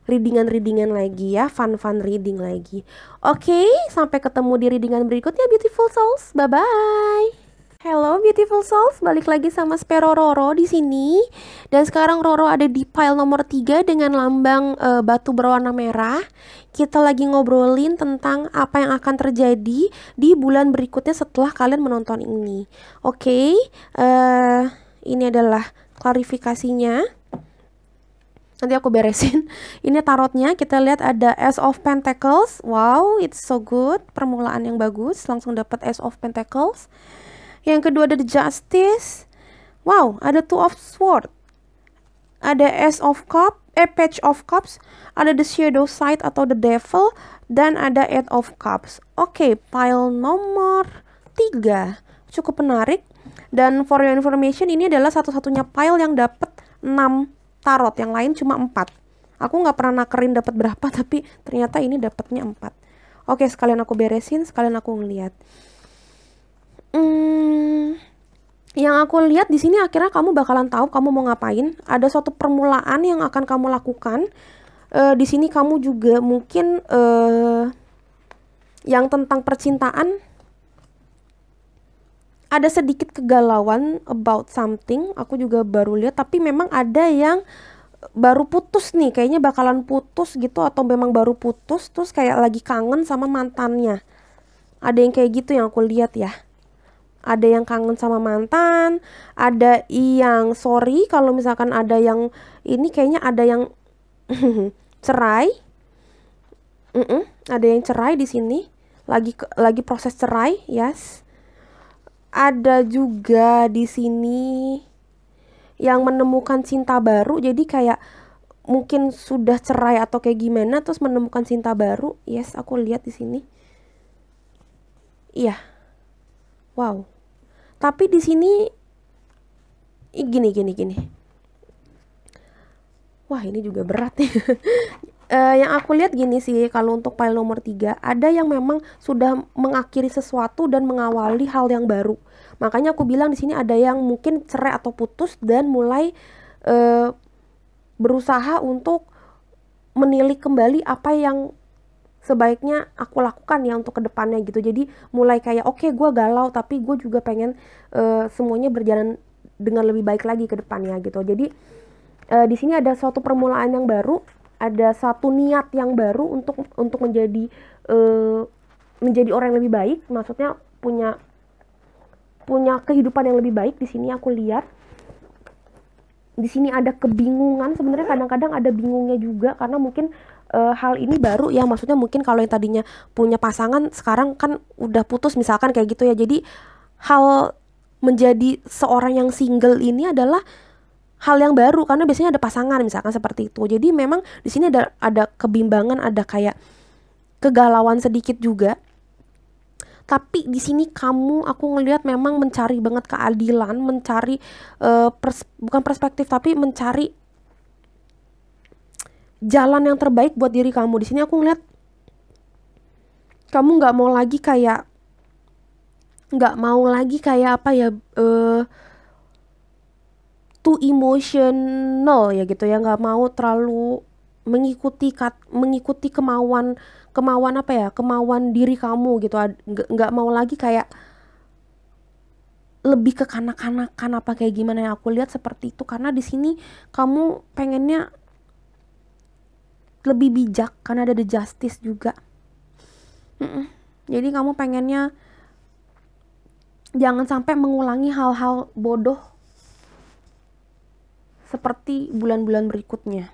readingan lagi ya, fun reading lagi. Oke, sampai ketemu di readingan berikutnya Beautiful Souls. Bye bye. Hello Beautiful Souls, balik lagi sama Spero Roro di sini. Dan sekarang Roro ada di pile nomor 3 dengan lambang batu berwarna merah. Kita lagi ngobrolin tentang apa yang akan terjadi di bulan berikutnya setelah kalian menonton ini. Oke, ini adalah klarifikasinya. Nanti aku beresin. Ini tarotnya, kita lihat ada Ace of Pentacles. Wow, it's so good. Permulaan yang bagus, langsung dapat Ace of Pentacles. Yang kedua ada The Justice. Wow, ada Two of Swords. Ada Ace of Cups, Page of Cups. Ada The Shadow Side atau The Devil. Dan ada Eight of Cups. Oke, pile nomor 3. Cukup menarik. Dan for your information, ini adalah satu-satunya pile yang dapat 6 tarot. Yang lain cuma 4. Aku nggak pernah nakerin dapat berapa, tapi ternyata ini dapatnya 4. Oke, sekalian aku beresin, sekalian aku ngeliat. Yang aku lihat di sini akhirnya kamu bakalan tahu kamu mau ngapain. Ada suatu permulaan yang akan kamu lakukan. Di sini kamu juga mungkin yang tentang percintaan. Ada sedikit kegalauan about something. Aku juga baru lihat, tapi memang ada yang baru putus nih. Kayaknya bakalan putus gitu, atau memang baru putus terus kayak lagi kangen sama mantannya. Ada yang kayak gitu yang aku lihat ya. Ada yang kangen sama mantan, ada yang sorry kalau misalkan ada yang ini, kayaknya ada yang cerai. Ada yang cerai di sini, lagi proses cerai, yes. Ada juga di sini yang menemukan cinta baru, jadi kayak mungkin sudah cerai atau kayak gimana terus menemukan cinta baru, yes, aku lihat di sini. Iya. Wow. Tapi di sini gini. Wah, ini juga berat nih. Yang aku lihat gini sih, kalau untuk pile nomor 3, ada yang memang sudah mengakhiri sesuatu dan mengawali hal yang baru. Makanya aku bilang di sini ada yang mungkin cerai atau putus dan mulai berusaha untuk menilik kembali apa yang sebaiknya aku lakukan ya untuk kedepannya gitu. Jadi mulai kayak oke, gue galau tapi gue juga pengen semuanya berjalan dengan lebih baik lagi ke depannya gitu. Jadi di sini ada suatu permulaan yang baru, ada satu niat yang baru untuk menjadi orang yang lebih baik. Maksudnya punya kehidupan yang lebih baik. Di sini aku lihat. Di sini ada kebingungan. Sebenarnya kadang-kadang ada bingungnya juga karena mungkin hal ini baru ya, maksudnya mungkin kalau yang tadinya punya pasangan sekarang kan udah putus misalkan kayak gitu ya. Jadi hal menjadi seorang yang single ini adalah hal yang baru karena biasanya ada pasangan misalkan seperti itu. Jadi memang di sini ada kebimbangan, ada kayak kegalauan sedikit juga. Tapi di sini aku ngelihat memang mencari banget keadilan, mencari bukan perspektif tapi mencari jalan yang terbaik buat diri kamu. Di sini aku ngeliat kamu nggak mau lagi kayak apa ya, too emotional ya gitu ya, nggak mau terlalu mengikuti kemauan apa ya, kemauan diri kamu gitu. Nggak mau lagi kayak lebih ke kanak-kanakan apa kayak gimana, yang aku lihat seperti itu. Karena di sini kamu pengennya lebih bijak karena ada the justice juga. Jadi kamu pengennya jangan sampai mengulangi hal-hal bodoh seperti bulan-bulan berikutnya.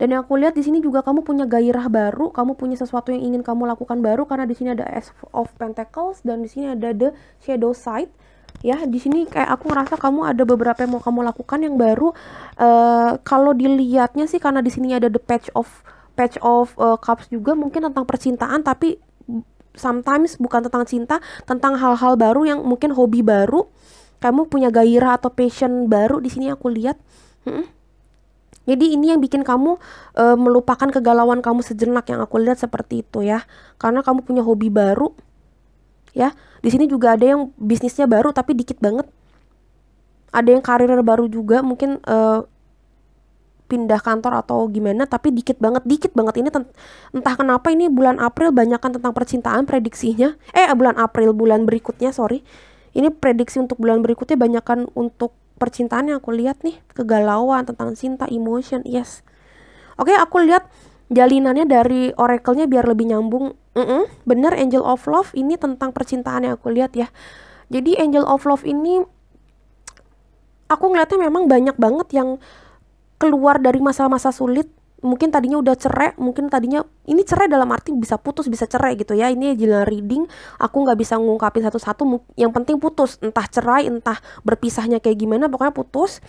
Dan yang aku lihat di sini juga kamu punya gairah baru, kamu punya sesuatu yang ingin kamu lakukan baru, karena di sini ada Ace of Pentacles dan di sini ada the Shadow Side. Ya, di sini kayak aku ngerasa kamu ada beberapa yang mau kamu lakukan yang baru. Kalau dilihatnya sih karena di sini ada the Page of Cups juga, mungkin tentang percintaan, tapi sometimes bukan tentang cinta, tentang hal-hal baru yang mungkin hobi baru. Kamu punya gairah atau passion baru di sini aku lihat. Jadi ini yang bikin kamu melupakan kegalauan kamu sejenak, yang aku lihat seperti itu ya. Karena kamu punya hobi baru. Ya, di sini juga ada yang bisnisnya baru tapi dikit banget. Ada yang karir baru juga, mungkin pindah kantor atau gimana, tapi dikit banget ini. Entah kenapa ini bulan April banyakkan tentang percintaan prediksinya. Bulan berikutnya, sorry. Ini prediksi untuk bulan berikutnya banyakkan untuk percintaan yang aku lihat nih, kegalauan tentang cinta, emotion, yes. Oke, aku lihat jalinannya dari oracle-nya biar lebih nyambung. Bener, Angel of Love ini tentang percintaan yang aku lihat ya. Jadi Angel of Love ini aku ngeliatnya memang banyak banget yang keluar dari masa-masa sulit. Mungkin tadinya udah cerai, mungkin tadinya ini cerai dalam arti bisa putus, bisa cerai gitu ya. Ini jalan reading, aku nggak bisa ngungkapin satu-satu, yang penting putus, entah cerai, entah berpisahnya kayak gimana, pokoknya putus.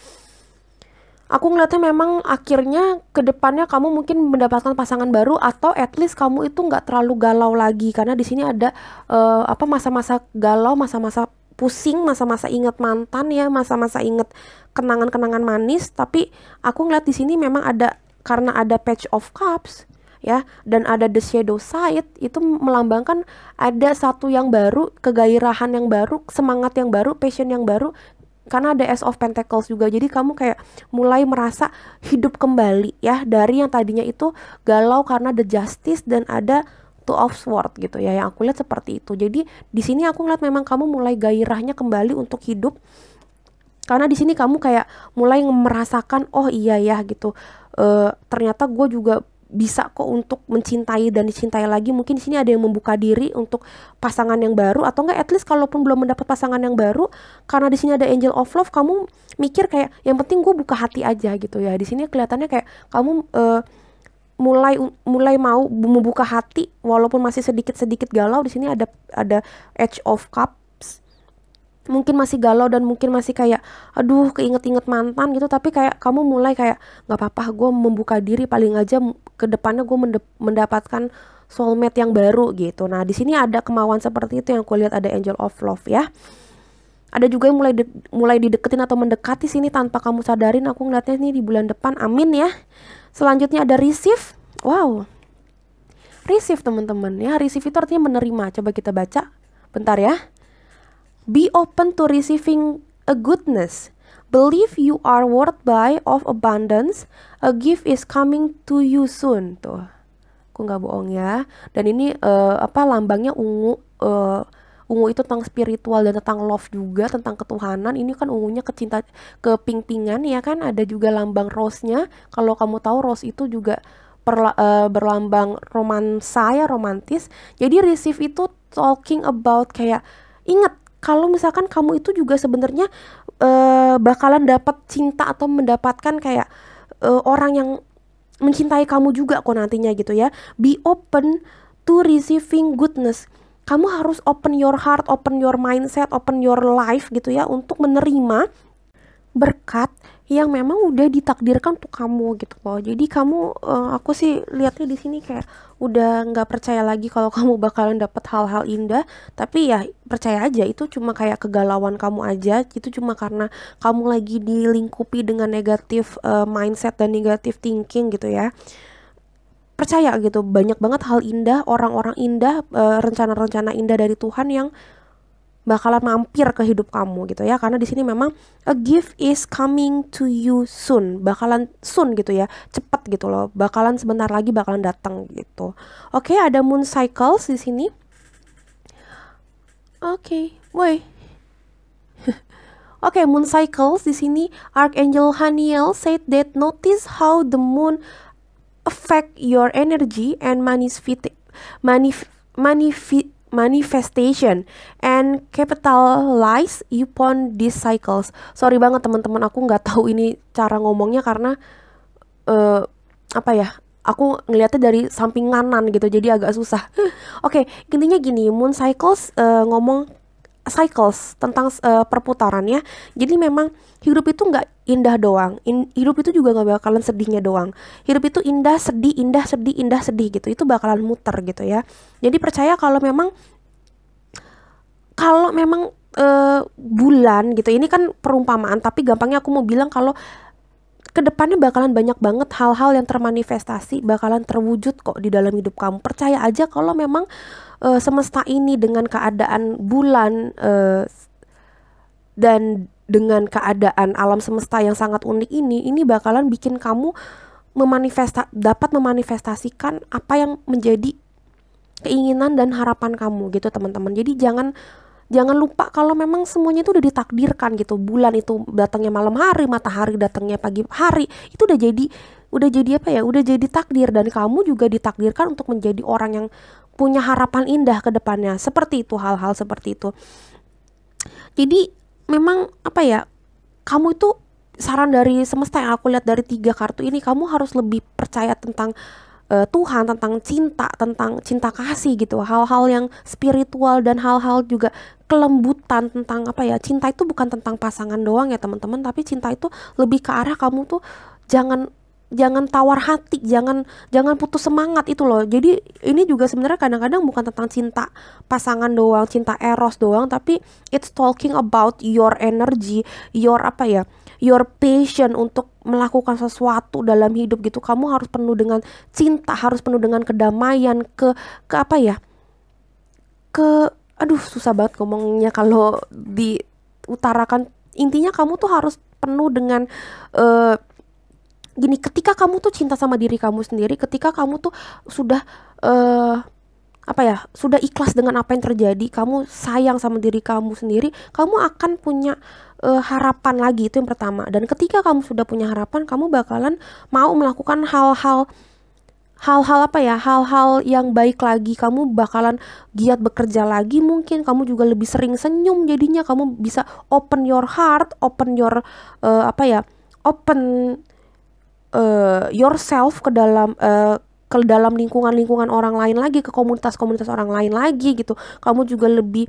Aku ngeliatnya memang akhirnya ke depannya kamu mungkin mendapatkan pasangan baru, atau at least kamu itu nggak terlalu galau lagi, karena di sini ada masa-masa galau, masa-masa pusing, masa-masa inget mantan ya, masa-masa inget kenangan-kenangan manis. Tapi aku ngeliat di sini memang ada, karena ada Page of Cups ya, dan ada the Shadow Side, itu melambangkan ada satu yang baru, kegairahan yang baru, semangat yang baru, passion yang baru. Karena ada Ace of Pentacles juga, jadi kamu kayak mulai merasa hidup kembali ya, dari yang tadinya itu galau karena the Justice dan ada Two of Swords gitu ya, yang aku lihat seperti itu. Jadi di sini aku ngeliat memang kamu mulai gairahnya kembali untuk hidup, karena di sini kamu kayak mulai merasakan, oh iya ya gitu, ternyata gue juga bisa kok untuk mencintai dan dicintai lagi. Mungkin di sini ada yang membuka diri untuk pasangan yang baru, atau enggak at least kalaupun belum mendapat pasangan yang baru, karena di sini ada Angel of Love, kamu mikir kayak yang penting gue buka hati aja gitu ya. Di sini kelihatannya kayak kamu mulai mau membuka hati walaupun masih sedikit galau. Di sini ada Edge of Cup, mungkin masih galau dan mungkin masih kayak aduh keinget-inget mantan gitu, tapi kayak kamu mulai kayak nggak apa-apa, gue membuka diri, paling aja ke depannya gue mendapatkan soulmate yang baru gitu. Nah di sini ada kemauan seperti itu yang aku lihat, ada Angel of Love ya. Ada juga yang mulai dideketin atau mendekati sini tanpa kamu sadarin. Aku ngeliatnya ini di bulan depan, amin ya. Selanjutnya ada Receive. Wow, Receive teman-teman ya, Receive itu artinya menerima. Coba kita baca bentar ya. Be open to receiving a goodness. Believe you are worthy of abundance. A gift is coming to you soon. Tuh, aku nggak bohong ya. Dan ini lambangnya ungu. Ungu itu tentang spiritual dan tentang love juga, tentang ketuhanan. Ini kan ungunya keping-pingan ya kan. Ada juga lambang rose-nya. Kalau kamu tahu rose itu juga berlambang romansa ya, romantis. Jadi receive itu talking about kayak, ingat kalau misalkan kamu itu juga sebenarnya bakalan dapat cinta atau mendapatkan kayak orang yang mencintai kamu juga kok nantinya gitu ya. Be open to receiving goodness. Kamu harus open your heart, open your mindset, open your life gitu ya, untuk menerima berkat yang memang udah ditakdirkan untuk kamu gitu loh. Jadi kamu, aku sih lihatnya di sini kayak udah nggak percaya lagi kalau kamu bakalan dapet hal-hal indah, tapi ya percaya aja itu cuma kayak kegalauan kamu aja. Itu cuma karena kamu lagi dilingkupi dengan negatif mindset dan negatif thinking gitu ya. Percaya gitu, banyak banget hal indah, orang-orang indah, rencana-rencana indah dari Tuhan yang bakalan mampir ke hidup kamu gitu ya, karena di sini memang a gift is coming to you soon, bakalan soon gitu ya, cepet gitu loh, bakalan sebentar lagi bakalan datang gitu. Oke, ada moon cycles di sini. Oke, woi. Oke, moon cycles di sini. Archangel Haniel said that notice how the moon affect your energy and manifestation and capitalize upon these cycles. Sorry banget teman-teman, aku nggak tahu ini cara ngomongnya karena apa ya, aku ngeliatnya dari samping kanan gitu, jadi agak susah. Oke, intinya gini, moon cycles ngomong cycles tentang perputaran ya. Jadi memang hidup itu nggak indah doang, hidup itu juga nggak bakalan sedihnya doang. Hidup itu indah sedih, indah sedih, indah sedih gitu, itu bakalan muter gitu ya. Jadi percaya kalau memang bulan gitu, ini kan perumpamaan, tapi gampangnya aku mau bilang kalau kedepannya bakalan banyak banget hal-hal yang termanifestasi, bakalan terwujud kok di dalam hidup kamu. Percaya aja kalau memang semesta ini dengan keadaan bulan dan dengan keadaan alam semesta yang sangat unik ini bakalan bikin kamu dapat memanifestasikan apa yang menjadi keinginan dan harapan kamu gitu teman-teman. Jadi jangan lupa kalau memang semuanya itu udah ditakdirkan gitu. Bulan itu datangnya malam hari, matahari datangnya pagi hari. Itu udah jadi apa ya? Udah jadi takdir, dan kamu juga ditakdirkan untuk menjadi orang yang punya harapan indah ke depannya. Seperti itu, hal-hal seperti itu. Jadi memang apa ya? Kamu itu, saran dari semesta yang aku lihat dari 3 kartu ini, kamu harus lebih percaya tentang Tuhan, tentang cinta kasih gitu, hal-hal yang spiritual dan hal-hal juga kelembutan tentang apa ya, cinta itu bukan tentang pasangan doang ya teman-teman, tapi cinta itu lebih ke arah kamu tuh jangan tawar hati, jangan putus semangat itu loh. Jadi ini juga sebenarnya kadang-kadang bukan tentang cinta pasangan doang, cinta eros doang, tapi it's talking about your energy, your apa ya, your passion untuk melakukan sesuatu dalam hidup gitu. Kamu harus penuh dengan cinta, harus penuh dengan kedamaian, ke apa ya, aduh susah banget ngomongnya kalau diutarakan. Intinya kamu tuh harus penuh dengan gini, ketika kamu tuh cinta sama diri kamu sendiri, ketika kamu tuh sudah apa ya, sudah ikhlas dengan apa yang terjadi, kamu sayang sama diri kamu sendiri, kamu akan punya harapan lagi, itu yang pertama. Dan ketika kamu sudah punya harapan, kamu bakalan mau melakukan hal-hal apa ya, hal-hal yang baik lagi. Kamu bakalan giat bekerja lagi, mungkin kamu juga lebih sering senyum, jadinya kamu bisa open your heart, open your apa ya, open yourself ke dalam lingkungan orang lain lagi, ke komunitas orang lain lagi gitu. Kamu juga lebih,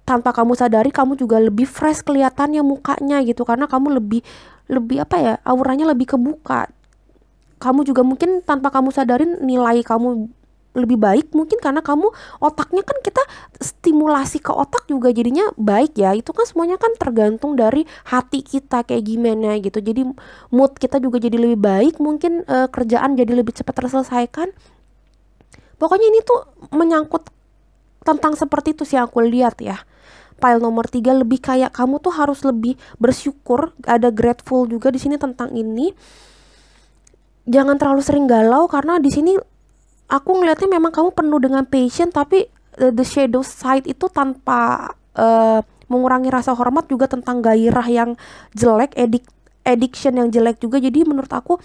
tanpa kamu sadari, kamu juga lebih fresh kelihatannya mukanya gitu, karena kamu lebih apa ya, auranya lebih kebuka. Kamu juga mungkin tanpa kamu sadarin nilai kamu lebih baik, mungkin karena kamu, otaknya kan kita stimulasi ke otak juga jadinya baik ya. Itu kan semuanya kan tergantung dari hati kita kayak gimana gitu. Jadi mood kita juga jadi lebih baik, mungkin kerjaan jadi lebih cepat terselesaikan. Pokoknya ini tuh menyangkut tentang seperti itu sih aku lihat ya. Pile nomor 3 lebih kayak kamu tuh harus lebih bersyukur, ada grateful juga di sini tentang ini. Jangan terlalu sering galau, karena di sini aku ngelihatnya memang kamu penuh dengan passion, tapi the shadow side itu tanpa mengurangi rasa hormat, juga tentang gairah yang jelek, addiction yang jelek juga. Jadi menurut aku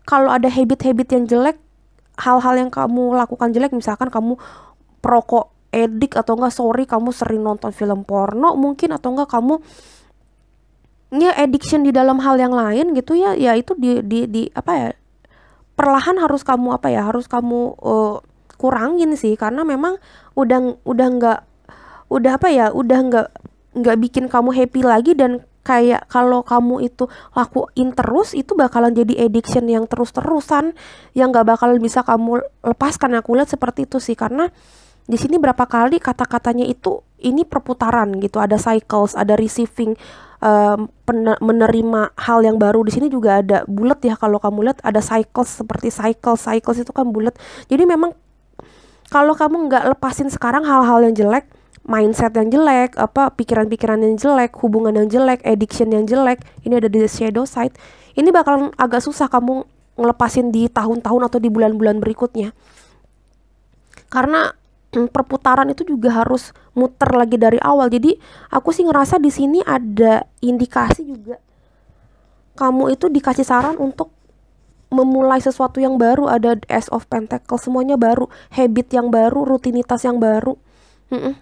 kalau ada habit-habit yang jelek, hal-hal yang kamu lakukan jelek, misalkan kamu perokok edik, atau enggak kamu sering nonton film porno mungkin, atau enggak kamu ya addiction di dalam hal yang lain gitu ya, ya itu di apa ya, perlahan harus kamu apa ya, harus kamu kurangin sih, karena memang udah apa ya, udah nggak bikin kamu happy lagi. Dan kayak kalau kamu itu lakuin terus, itu bakalan jadi addiction yang terus-terusan, yang nggak bakalan bisa kamu lepaskan. Aku lihat seperti itu sih, karena di sini berapa kali kata-katanya itu, ini perputaran gitu, ada cycles, ada receiving, menerima hal yang baru. Di sini juga ada bulat ya, kalau kamu lihat ada cycles, seperti cycles itu kan bulat. Jadi memang kalau kamu nggak lepasin sekarang hal-hal yang jelek, mindset yang jelek, pikiran-pikiran yang jelek, hubungan yang jelek, addiction yang jelek, ini ada di shadow side. Ini bakalan agak susah kamu ngelepasin di tahun-tahun atau di bulan-bulan berikutnya. Karena perputaran itu juga harus muter lagi dari awal. Jadi aku sih ngerasa di sini ada indikasi juga kamu itu dikasih saran untuk memulai sesuatu yang baru. Ada Ace of Pentacles, semuanya baru, habit yang baru, rutinitas yang baru,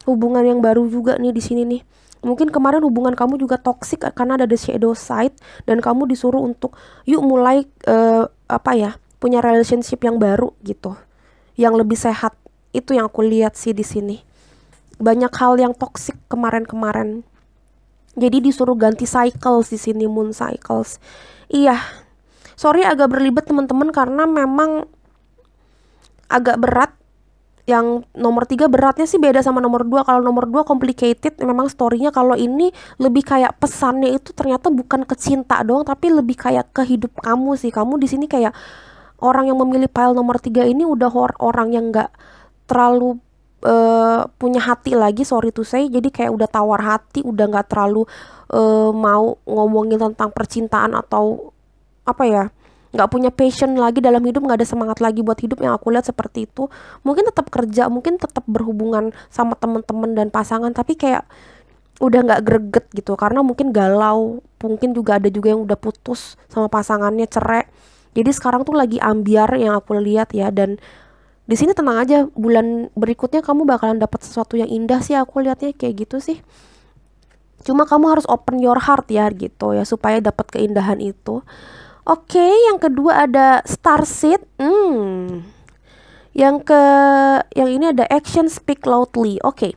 hubungan yang baru juga nih di sini nih. Mungkin kemarin hubungan kamu juga toxic karena ada the shadow side dan kamu disuruh untuk yuk mulai punya relationship yang baru gitu, yang lebih sehat. Itu yang aku lihat sih di sini. Banyak hal yang toxic kemarin-kemarin. Jadi disuruh ganti cycles di sini, moon cycles. Iya. Sorry agak berlibat teman-teman karena memang agak berat. Yang nomor 3 beratnya sih beda sama nomor 2. Kalau nomor 2 complicated memang story-nya. Kalau ini lebih kayak pesannya itu ternyata bukan ke cinta doang, tapi lebih kayak ke hidup kamu sih. Kamu di sini kayak orang yang memilih pile nomor 3 ini udah orang yang gak terlalu punya hati lagi, sorry to say. Jadi kayak udah tawar hati, udah gak terlalu mau ngomongin tentang percintaan atau gak punya passion lagi dalam hidup, gak ada semangat lagi buat hidup. Yang aku lihat seperti itu. Mungkin tetap kerja, mungkin tetap berhubungan sama teman-teman dan pasangan, tapi kayak udah gak greget gitu, karena mungkin galau. Mungkin juga ada juga yang udah putus sama pasangannya, cerai. Jadi sekarang tuh lagi ambiar yang aku lihat ya. Dan di sini tenang aja, bulan berikutnya kamu bakalan dapat sesuatu yang indah sih, aku lihatnya kayak gitu sih. Cuma kamu harus open your heart ya gitu ya, supaya dapat keindahan itu. Oke, yang kedua ada Starseed. Yang ini ada Action Speak Loudly. Oke.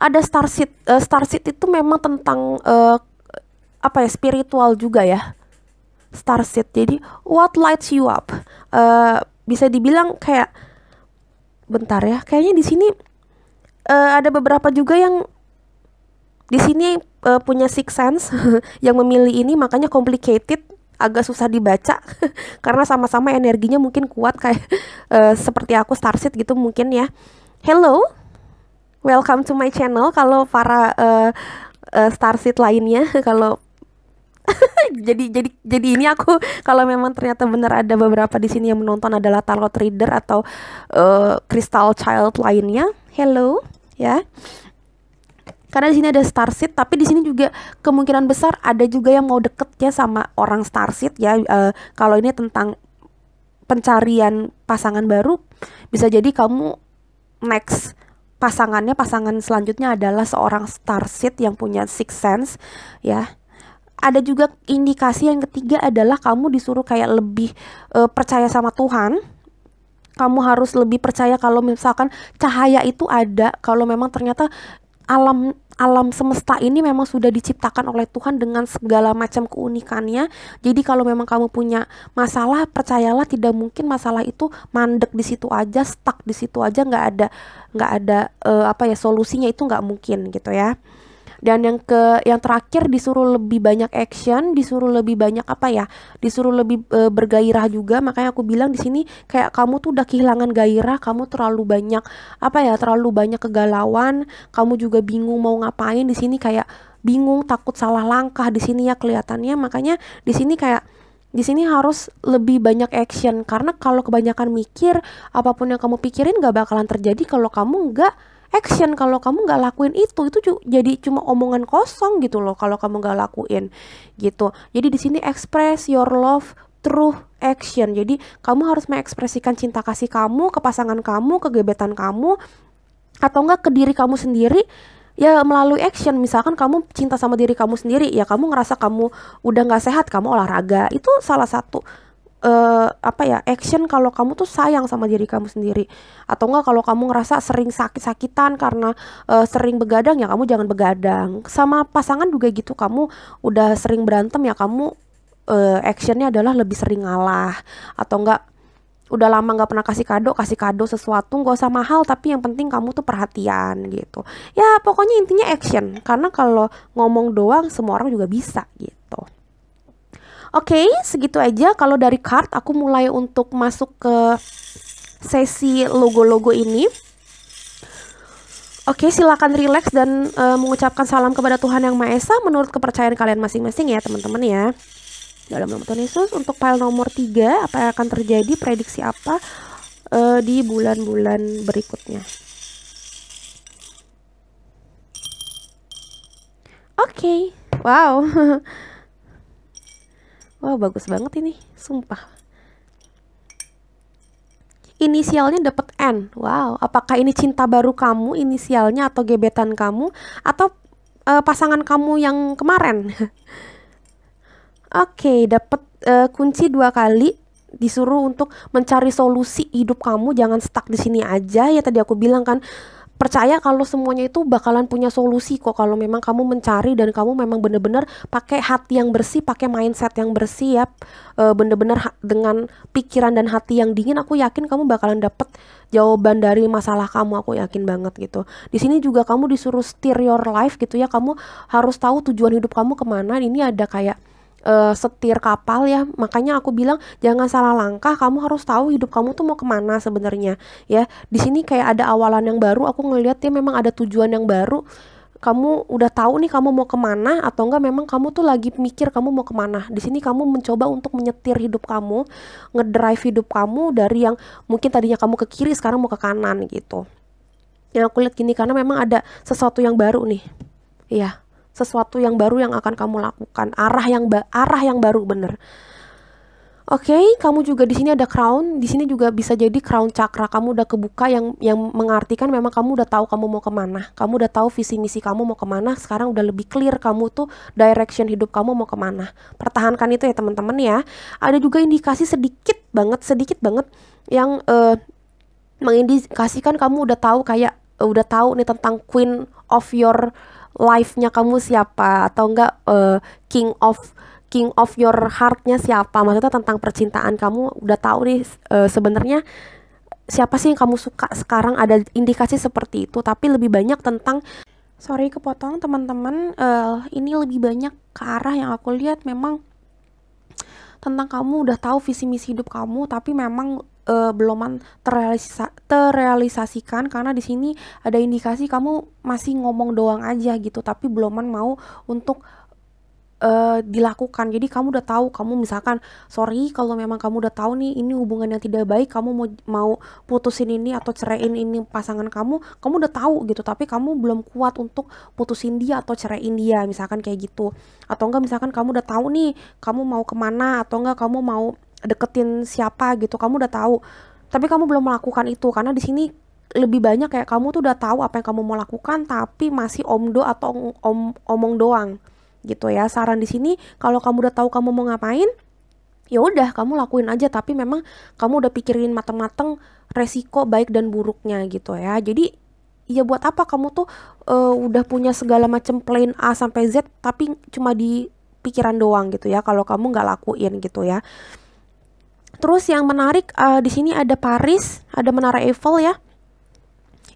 Ada Starseed. Starseed itu memang tentang spiritual juga ya. Starseed. Jadi what lights you up? Bisa dibilang kayak, bentar ya, kayaknya di sini ada beberapa juga yang di sini punya sixth sense yang memilih ini, makanya complicated, agak susah dibaca karena sama-sama energinya mungkin kuat kayak seperti aku Starseed gitu mungkin ya. Hello, welcome to my channel. Kalau para Starseed lainnya, kalau jadi ini aku kalau memang ternyata benar ada beberapa di sini yang menonton adalah tarot reader atau crystal child lainnya, hello ya. Karena di sini ada Starseed, tapi di sini juga kemungkinan besar ada juga yang mau deket ya sama orang Starseed ya. Kalau ini tentang pencarian pasangan baru, bisa jadi kamu next pasangan selanjutnya adalah seorang Starseed yang punya sixth sense ya. Ada juga indikasi yang ketiga adalah kamu disuruh kayak lebih percaya sama Tuhan. Kamu harus lebih percaya kalau misalkan cahaya itu ada, kalau memang ternyata alam semesta ini memang sudah diciptakan oleh Tuhan dengan segala macam keunikannya. Jadi kalau memang kamu punya masalah, percayalah tidak mungkin masalah itu mandek di situ aja, stuck di situ aja, nggak ada solusinya, itu nggak mungkin gitu ya. Dan yang terakhir disuruh lebih banyak action, disuruh lebih banyak disuruh lebih bergairah juga. Makanya aku bilang di sini kayak kamu tuh udah kehilangan gairah, kamu terlalu banyak terlalu banyak kegalauan, kamu juga bingung mau ngapain di sini, kayak bingung, takut salah langkah di sini ya kelihatannya. Makanya di sini harus lebih banyak action, karena kalau kebanyakan mikir, apapun yang kamu pikirin gak bakalan terjadi kalau kamu nggak action. Kalau kamu nggak lakuin itu jadi cuma omongan kosong gitu loh kalau kamu nggak lakuin gitu. Jadi di sini express your love through action. Jadi kamu harus mengekspresikan cinta kasih kamu ke pasangan kamu, ke gebetan kamu, atau enggak ke diri kamu sendiri ya melalui action. Misalkan kamu cinta sama diri kamu sendiri, ya kamu ngerasa kamu udah nggak sehat, kamu olahraga. Itu salah satu action kalau kamu tuh sayang sama diri kamu sendiri. Atau enggak kalau kamu ngerasa sering sakit-sakitan karena sering begadang, ya kamu jangan begadang. Sama pasangan juga gitu, kamu udah sering berantem, ya kamu actionnya adalah lebih sering ngalah. Atau enggak udah lama nggak pernah kasih kado sesuatu, nggak usah mahal, tapi yang penting kamu tuh perhatian gitu ya. Pokoknya intinya action, karena kalau ngomong doang semua orang juga bisa gitu. Oke, segitu aja kalau dari card. Aku mulai untuk masuk ke sesi logo-logo ini. Oke, silakan rileks dan mengucapkan salam kepada Tuhan Yang Maha Esa menurut kepercayaan kalian masing-masing ya teman-teman ya. Dalam nama Tuhan Yesus, untuk file nomor 3, apa yang akan terjadi, prediksi apa di bulan-bulan berikutnya. Oke, wow. Wow, bagus banget ini, sumpah. Inisialnya dapat N. Wow, apakah ini cinta baru kamu inisialnya atau gebetan kamu atau pasangan kamu yang kemarin? Oke, dapat kunci 2 kali, disuruh untuk mencari solusi hidup kamu, jangan stuck di sini aja ya. Tadi aku bilang kan, percaya kalau semuanya itu bakalan punya solusi kok kalau memang kamu mencari dan kamu memang bener-bener pakai hati yang bersih, pakai mindset yang bersih ya, bener-bener dengan pikiran dan hati yang dingin. Aku yakin kamu bakalan dapet jawaban dari masalah kamu, aku yakin banget gitu. Di sini juga kamu disuruh steer your life gitu ya, kamu harus tahu tujuan hidup kamu kemana. Ini ada kayak setir kapal ya, makanya aku bilang jangan salah langkah, kamu harus tahu hidup kamu tuh mau kemana sebenarnya ya. Di sini kayak ada awalan yang baru, aku ngeliat ya memang ada tujuan yang baru. Kamu udah tahu nih kamu mau kemana, atau enggak memang kamu tuh lagi mikir kamu mau kemana. Di sini kamu mencoba untuk menyetir hidup kamu, ngedrive hidup kamu dari yang mungkin tadinya kamu ke kiri sekarang mau ke kanan gitu. Yang aku lihat gini, karena memang ada sesuatu yang baru nih. Iya, sesuatu yang baru yang akan kamu lakukan, arah yang baru, bener. Oke, kamu juga di sini ada crown. Di sini juga bisa jadi crown chakra kamu udah kebuka, yang mengartikan memang kamu udah tahu kamu mau kemana. Kamu udah tahu visi misi kamu mau kemana. Sekarang udah lebih clear kamu tuh direction hidup kamu mau kemana. Pertahankan itu ya teman-teman ya. Ada juga indikasi sedikit banget yang mengindikasikan kamu udah tahu nih tentang queen of your life-nya kamu siapa, atau enggak king of your heart-nya siapa. Maksudnya tentang percintaan kamu udah tahu nih sebenarnya siapa sih yang kamu suka sekarang. Ada indikasi seperti itu, tapi lebih banyak tentang, sorry kepotong teman-teman, ini lebih banyak ke arah yang aku lihat memang tentang kamu udah tahu visi misi hidup kamu, tapi memang belum terrealisasikan, karena di sini ada indikasi kamu masih ngomong doang aja gitu, tapi belum mau untuk dilakukan. Jadi kamu udah tahu, kamu misalkan sorry kalau memang kamu udah tahu nih ini hubungan yang tidak baik, kamu mau putusin ini atau ceraiin ini pasangan kamu udah tahu gitu, tapi kamu belum kuat untuk putusin dia atau ceraiin dia, misalkan kayak gitu. Atau enggak misalkan kamu udah tahu nih kamu mau kemana, atau enggak kamu mau deketin siapa gitu, kamu udah tahu tapi kamu belum melakukan itu. Karena di sini lebih banyak kayak kamu tuh udah tahu apa yang kamu mau lakukan, tapi masih omdo atau omong doang gitu ya. Saran di sini, kalau kamu udah tahu kamu mau ngapain, ya udah kamu lakuin aja, tapi memang kamu udah pikirin mateng-mateng resiko baik dan buruknya gitu ya. Jadi ya buat apa kamu tuh udah punya segala macam plan A sampai Z tapi cuma di pikiran doang gitu ya, kalau kamu nggak lakuin gitu ya. Terus yang menarik di sini ada Paris, ada Menara Eiffel ya.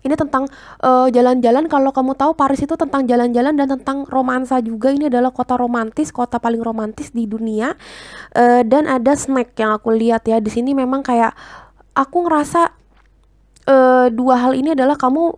Ini tentang jalan-jalan. Kalau kamu tahu Paris itu tentang jalan-jalan dan tentang romansa juga. Ini adalah kota romantis, kota paling romantis di dunia. Dan ada snack yang aku lihat ya. Di sini memang kayak aku ngerasa dua hal ini adalah kamu,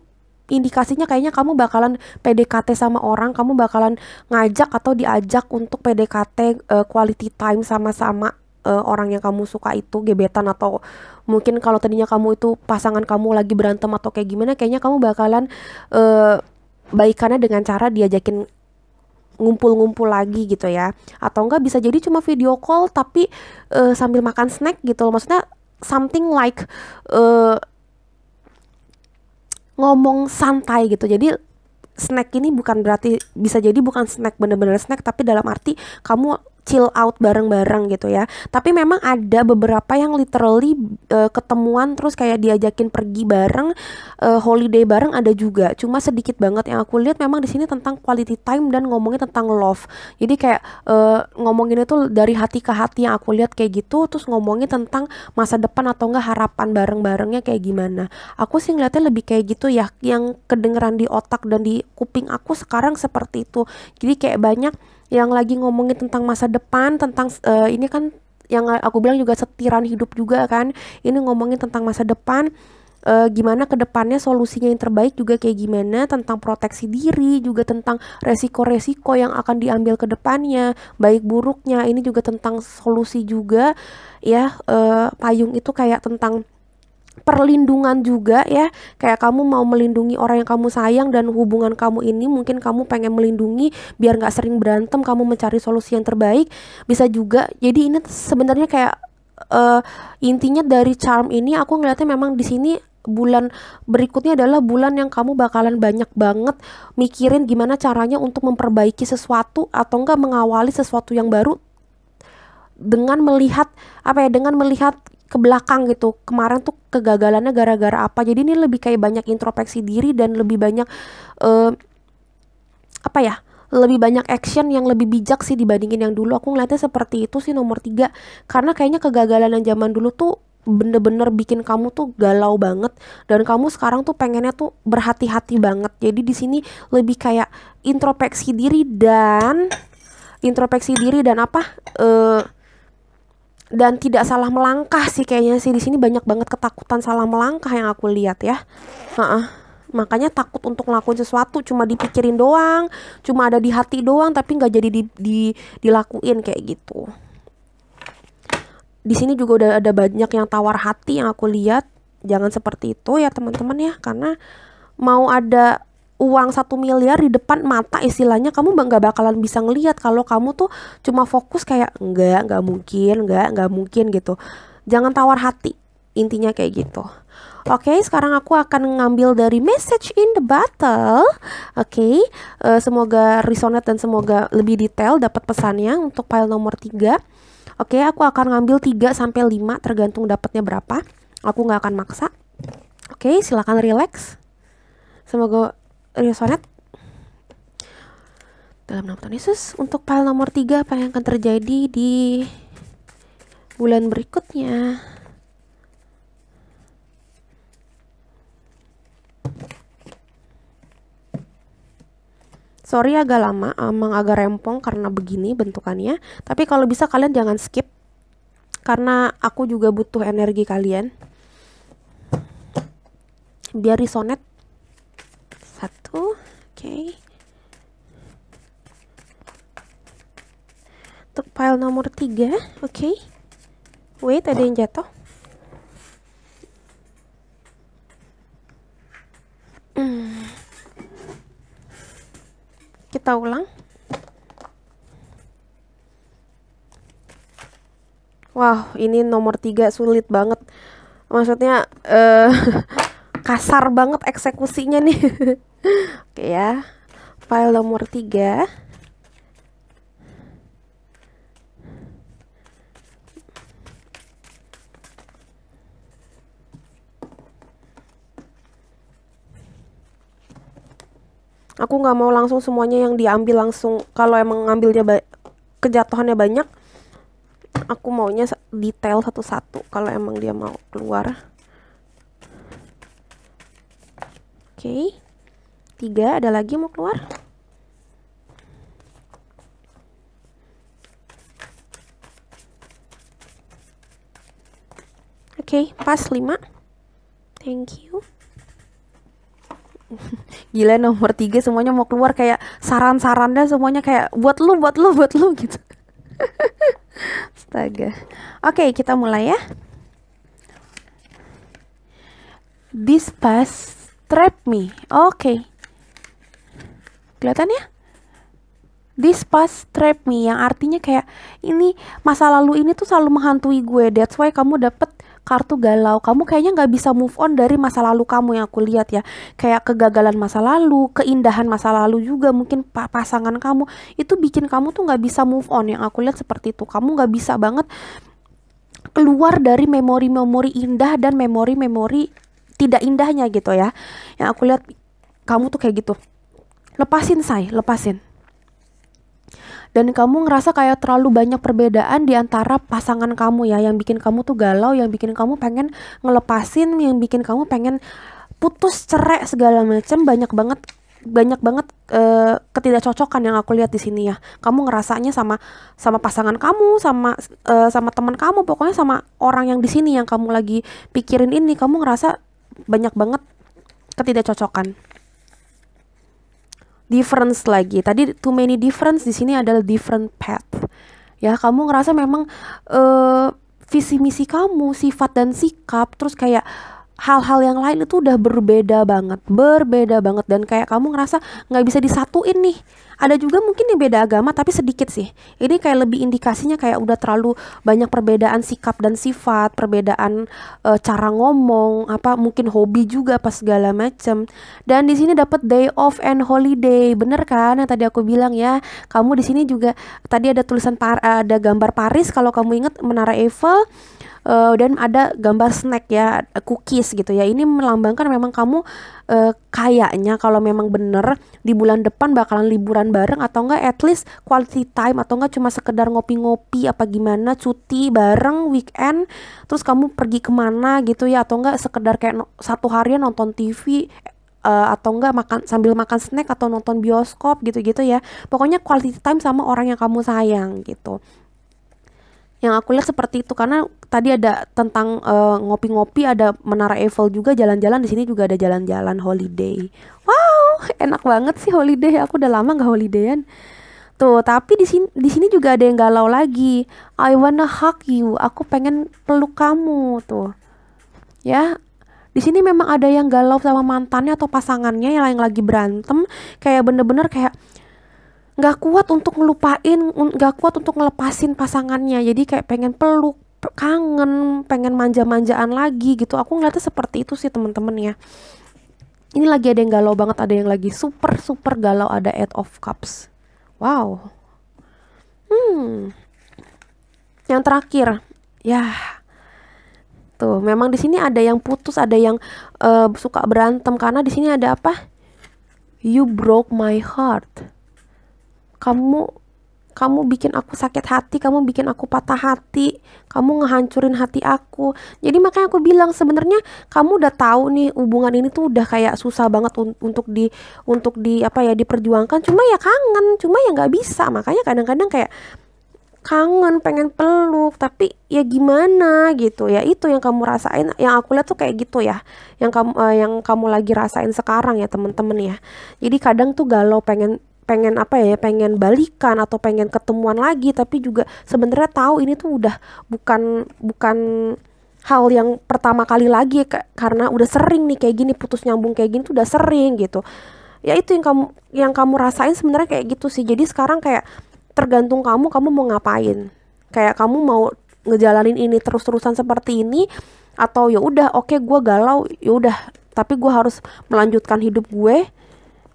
indikasinya kayaknya kamu bakalan PDKT sama orang, kamu bakalan ngajak atau diajak untuk PDKT, quality time sama-sama orang yang kamu suka itu, gebetan, atau mungkin kalau tadinya kamu itu pasangan kamu lagi berantem atau kayak gimana, kayaknya kamu bakalan baikannya dengan cara diajakin ngumpul-ngumpul lagi gitu ya. Atau enggak bisa jadi cuma video call tapi sambil makan snack gitu loh. Maksudnya something like ngomong santai gitu. Jadi snack ini bukan berarti, bisa jadi bukan snack bener-bener snack, tapi dalam arti kamu chill out bareng-bareng gitu ya. Tapi memang ada beberapa yang literally ketemuan terus kayak diajakin pergi bareng, holiday bareng, ada juga. Cuma sedikit banget yang aku lihat memang di sini tentang quality time dan ngomongin tentang love. Jadi kayak ngomongin itu dari hati ke hati yang aku lihat kayak gitu, terus ngomongin tentang masa depan atau enggak harapan bareng-barengnya kayak gimana. Aku sih ngeliatnya lebih kayak gitu ya, yang kedengeran di otak dan di kuping aku sekarang seperti itu. Jadi kayak banyak yang lagi ngomongin tentang masa depan, tentang ini kan yang aku bilang juga setiran hidup juga kan. Ini ngomongin tentang masa depan, gimana ke depannya solusinya yang terbaik juga kayak gimana, tentang proteksi diri, juga tentang resiko-resiko yang akan diambil ke depannya, baik buruknya. Ini juga tentang solusi juga ya. Payung itu kayak tentang perlindungan juga ya, kayak kamu mau melindungi orang yang kamu sayang dan hubungan kamu ini mungkin kamu pengen melindungi biar nggak sering berantem, kamu mencari solusi yang terbaik bisa juga. Jadi ini sebenarnya kayak intinya dari charm ini aku ngeliatnya memang di sini bulan berikutnya adalah bulan yang kamu bakalan banyak banget mikirin gimana caranya untuk memperbaiki sesuatu atau enggak mengawali sesuatu yang baru dengan melihat dengan melihat ke belakang gitu, kemarin tuh kegagalannya gara-gara apa. Jadi ini lebih kayak banyak introspeksi diri dan lebih banyak uh, lebih banyak action yang lebih bijak sih dibandingin yang dulu. Aku ngeliatnya seperti itu sih nomor 3, karena kayaknya kegagalan yang zaman dulu tuh bener-bener bikin kamu tuh galau banget, dan kamu sekarang tuh pengennya tuh berhati-hati banget. Jadi di sini lebih kayak introspeksi diri dan dan tidak salah melangkah sih kayaknya sih. Di sini banyak banget ketakutan salah melangkah yang aku lihat ya. Makanya takut untuk ngelakuin sesuatu, cuma dipikirin doang, cuma ada di hati doang, tapi nggak jadi dilakuin kayak gitu. Di sini juga udah ada banyak yang tawar hati yang aku lihat. Jangan seperti itu ya teman-teman ya, karena mau ada uang 1 miliar di depan mata istilahnya, kamu nggak bakalan bisa ngelihat kalau kamu tuh cuma fokus kayak nggak mungkin gitu. Jangan tawar hati, intinya kayak gitu. Oke, sekarang aku akan ngambil dari message in the bottle. Oke, semoga resonate dan semoga lebih detail dapat pesannya untuk pile nomor 3. Oke, aku akan ngambil 3-5 tergantung dapatnya berapa. Aku nggak akan maksa. Oke, silakan relax. Semoga resonate. Dalam nama Tuhan Yesus, untuk pile nomor 3 apa yang akan terjadi di bulan berikutnya? Sorry agak lama, emang agak rempong karena begini bentukannya. Tapi kalau bisa kalian jangan skip, karena aku juga butuh energi kalian biar resonate. 1, oke. Untuk pile nomor 3, oke. Wait, ada yang jatuh. Kita ulang. Wow, ini nomor 3 sulit banget. Maksudnya kasar banget eksekusinya nih. Oke ya. File nomor 3. Aku nggak mau langsung semuanya yang diambil langsung. Kalau emang ngambilnya kejatuhannya banyak, aku maunya detail satu-satu kalau emang dia mau keluar. Oke, 3 ada lagi mau keluar. Oke, pas 5. Thank you. Gila, nomor 3 semuanya mau keluar, kayak saran-sarannya semuanya kayak buat lu gitu. Astaga. Oke, kita mulai ya. This past trap me. Oke. Kelihatan ya? This past trap me, yang artinya kayak ini masa lalu ini tuh selalu menghantui gue. That's why kamu dapet kartu galau. Kamu kayaknya nggak bisa move on dari masa lalu kamu yang aku lihat ya. Kayak kegagalan masa lalu, keindahan masa lalu juga. Mungkin pasangan kamu itu bikin kamu tuh nggak bisa move on. Yang aku lihat seperti itu. Kamu nggak bisa banget keluar dari memori-memori indah dan memori-memori tidak indahnya gitu ya. Yang aku lihat kamu tuh kayak gitu. Lepasin, lepasin. Dan kamu ngerasa kayak terlalu banyak perbedaan di antara pasangan kamu ya, yang bikin kamu tuh galau, yang bikin kamu pengen ngelepasin, yang bikin kamu pengen putus, cerai segala macam. Banyak banget ketidakcocokan yang aku lihat di sini ya. Kamu ngerasanya sama pasangan kamu, sama teman kamu, pokoknya sama orang yang di sini yang kamu lagi pikirin ini, kamu ngerasa banyak banget ketidakcocokan. Difference lagi. Tadi too many difference, di sini adalah different path. Ya, kamu ngerasa memang visi misi kamu, sifat dan sikap, terus kayak hal-hal yang lain itu udah berbeda banget dan kayak kamu ngerasa nggak bisa disatuin nih. Ada juga mungkin yang beda agama tapi sedikit sih. Ini kayak lebih indikasinya kayak udah terlalu banyak perbedaan sikap dan sifat, perbedaan cara ngomong, apa mungkin hobi juga apa segala macem. Dan di sini dapat day off and holiday, bener kan yang tadi aku bilang ya. Kamu di sini juga tadi ada tulisan ada gambar Paris kalau kamu ingat, Menara Eiffel. Dan ada gambar snack ya, cookies gitu ya. Ini melambangkan memang kamu kayaknya kalau memang bener di bulan depan bakalan liburan bareng, atau enggak at least quality time, atau enggak cuma sekedar ngopi-ngopi apa gimana, cuti bareng weekend, terus kamu pergi kemana gitu ya, atau enggak sekedar kayak satu harian nonton TV, atau enggak sambil makan snack atau nonton bioskop gitu-gitu ya. Pokoknya quality time sama orang yang kamu sayang gitu. Yang aku lihat seperti itu, karena tadi ada tentang ngopi-ngopi, ada Menara Eiffel juga, jalan-jalan, di sini juga ada jalan-jalan holiday. Wow, enak banget sih holiday. Aku udah lama nggak holidayan. Tuh, tapi di sini juga ada yang galau lagi. I wanna hug you. Aku pengen peluk kamu tuh. Ya, di sini memang ada yang galau sama mantannya atau pasangannya yang lagi berantem, kayak bener-bener kayak nggak kuat untuk ngelupain, nggak kuat untuk ngelepasin pasangannya. Jadi kayak pengen peluk, kangen, pengen manja-manjaan lagi gitu. Aku ngeliatnya seperti itu sih teman-teman ya. Ini lagi ada yang galau banget, ada yang lagi super galau, ada Eight of Cups. Wow. Yang terakhir, ya. Tuh, memang di sini ada yang putus, ada yang suka berantem, karena di sini ada apa? You broke my heart. Kamu bikin aku sakit hati, kamu bikin aku patah hati, kamu ngehancurin hati aku. Jadi makanya aku bilang sebenarnya kamu udah tahu nih hubungan ini tuh udah kayak susah banget untuk di apa ya, diperjuangkan. Cuma ya kangen, cuma ya nggak bisa. Makanya kadang-kadang kayak kangen, pengen peluk, tapi ya gimana gitu ya. Itu yang kamu rasain, yang aku lihat tuh kayak gitu ya, yang kamu lagi rasain sekarang ya temen-temen ya. Jadi kadang tuh galau, pengen apa ya, pengen balikan atau pengen ketemuan lagi, tapi juga sebenarnya tahu ini tuh udah bukan hal yang pertama kali lagi, karena udah sering nih kayak gini, putus nyambung kayak gini tuh udah sering gitu. Ya itu yang kamu rasain sebenarnya kayak gitu sih. Jadi sekarang kayak tergantung kamu mau ngapain. Kayak kamu mau ngejalanin ini terus-terusan seperti ini, atau ya udah oke, gue galau, ya udah tapi gue harus melanjutkan hidup gue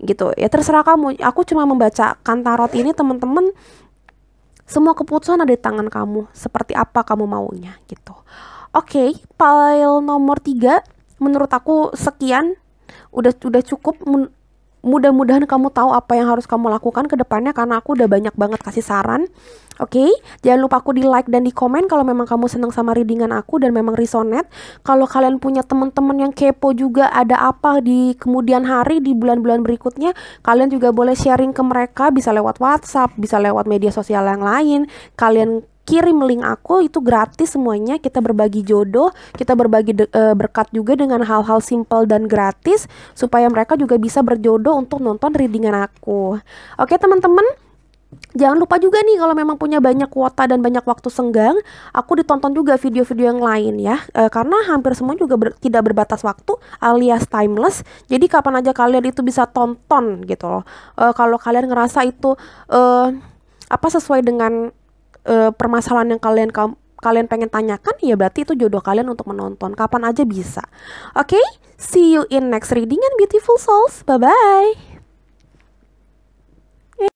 gitu ya. Terserah kamu. Aku cuma membacakan tarot ini teman-teman, semua keputusan ada di tangan kamu, seperti apa kamu maunya gitu. Oke, pile nomor 3 menurut aku sekian, udah cukup. Mudah-mudahan kamu tahu apa yang harus kamu lakukan ke depannya, karena aku udah banyak banget kasih saran. Oke, jangan lupa aku di like dan di komen kalau memang kamu senang sama readingan aku dan memang resonate. Kalau kalian punya teman-teman yang kepo juga ada apa di kemudian hari, di bulan-bulan berikutnya, kalian juga boleh sharing ke mereka, bisa lewat WhatsApp, bisa lewat media sosial yang lain. Kalian kirim link aku, itu gratis semuanya. Kita berbagi jodoh, kita berbagi berkat juga dengan hal-hal simple dan gratis, supaya mereka juga bisa berjodoh untuk nonton readingan aku. Oke teman-teman, jangan lupa juga nih kalau memang punya banyak kuota dan banyak waktu senggang, aku ditonton juga video-video yang lain ya, karena hampir semua juga tidak berbatas waktu alias timeless. Jadi kapan aja kalian itu bisa tonton gitu loh. Kalau kalian ngerasa itu sesuai dengan permasalahan yang kalian pengen tanyakan, ya berarti itu jodoh kalian untuk menonton. Kapan aja bisa. Oke, see you in next reading and beautiful souls. Bye bye.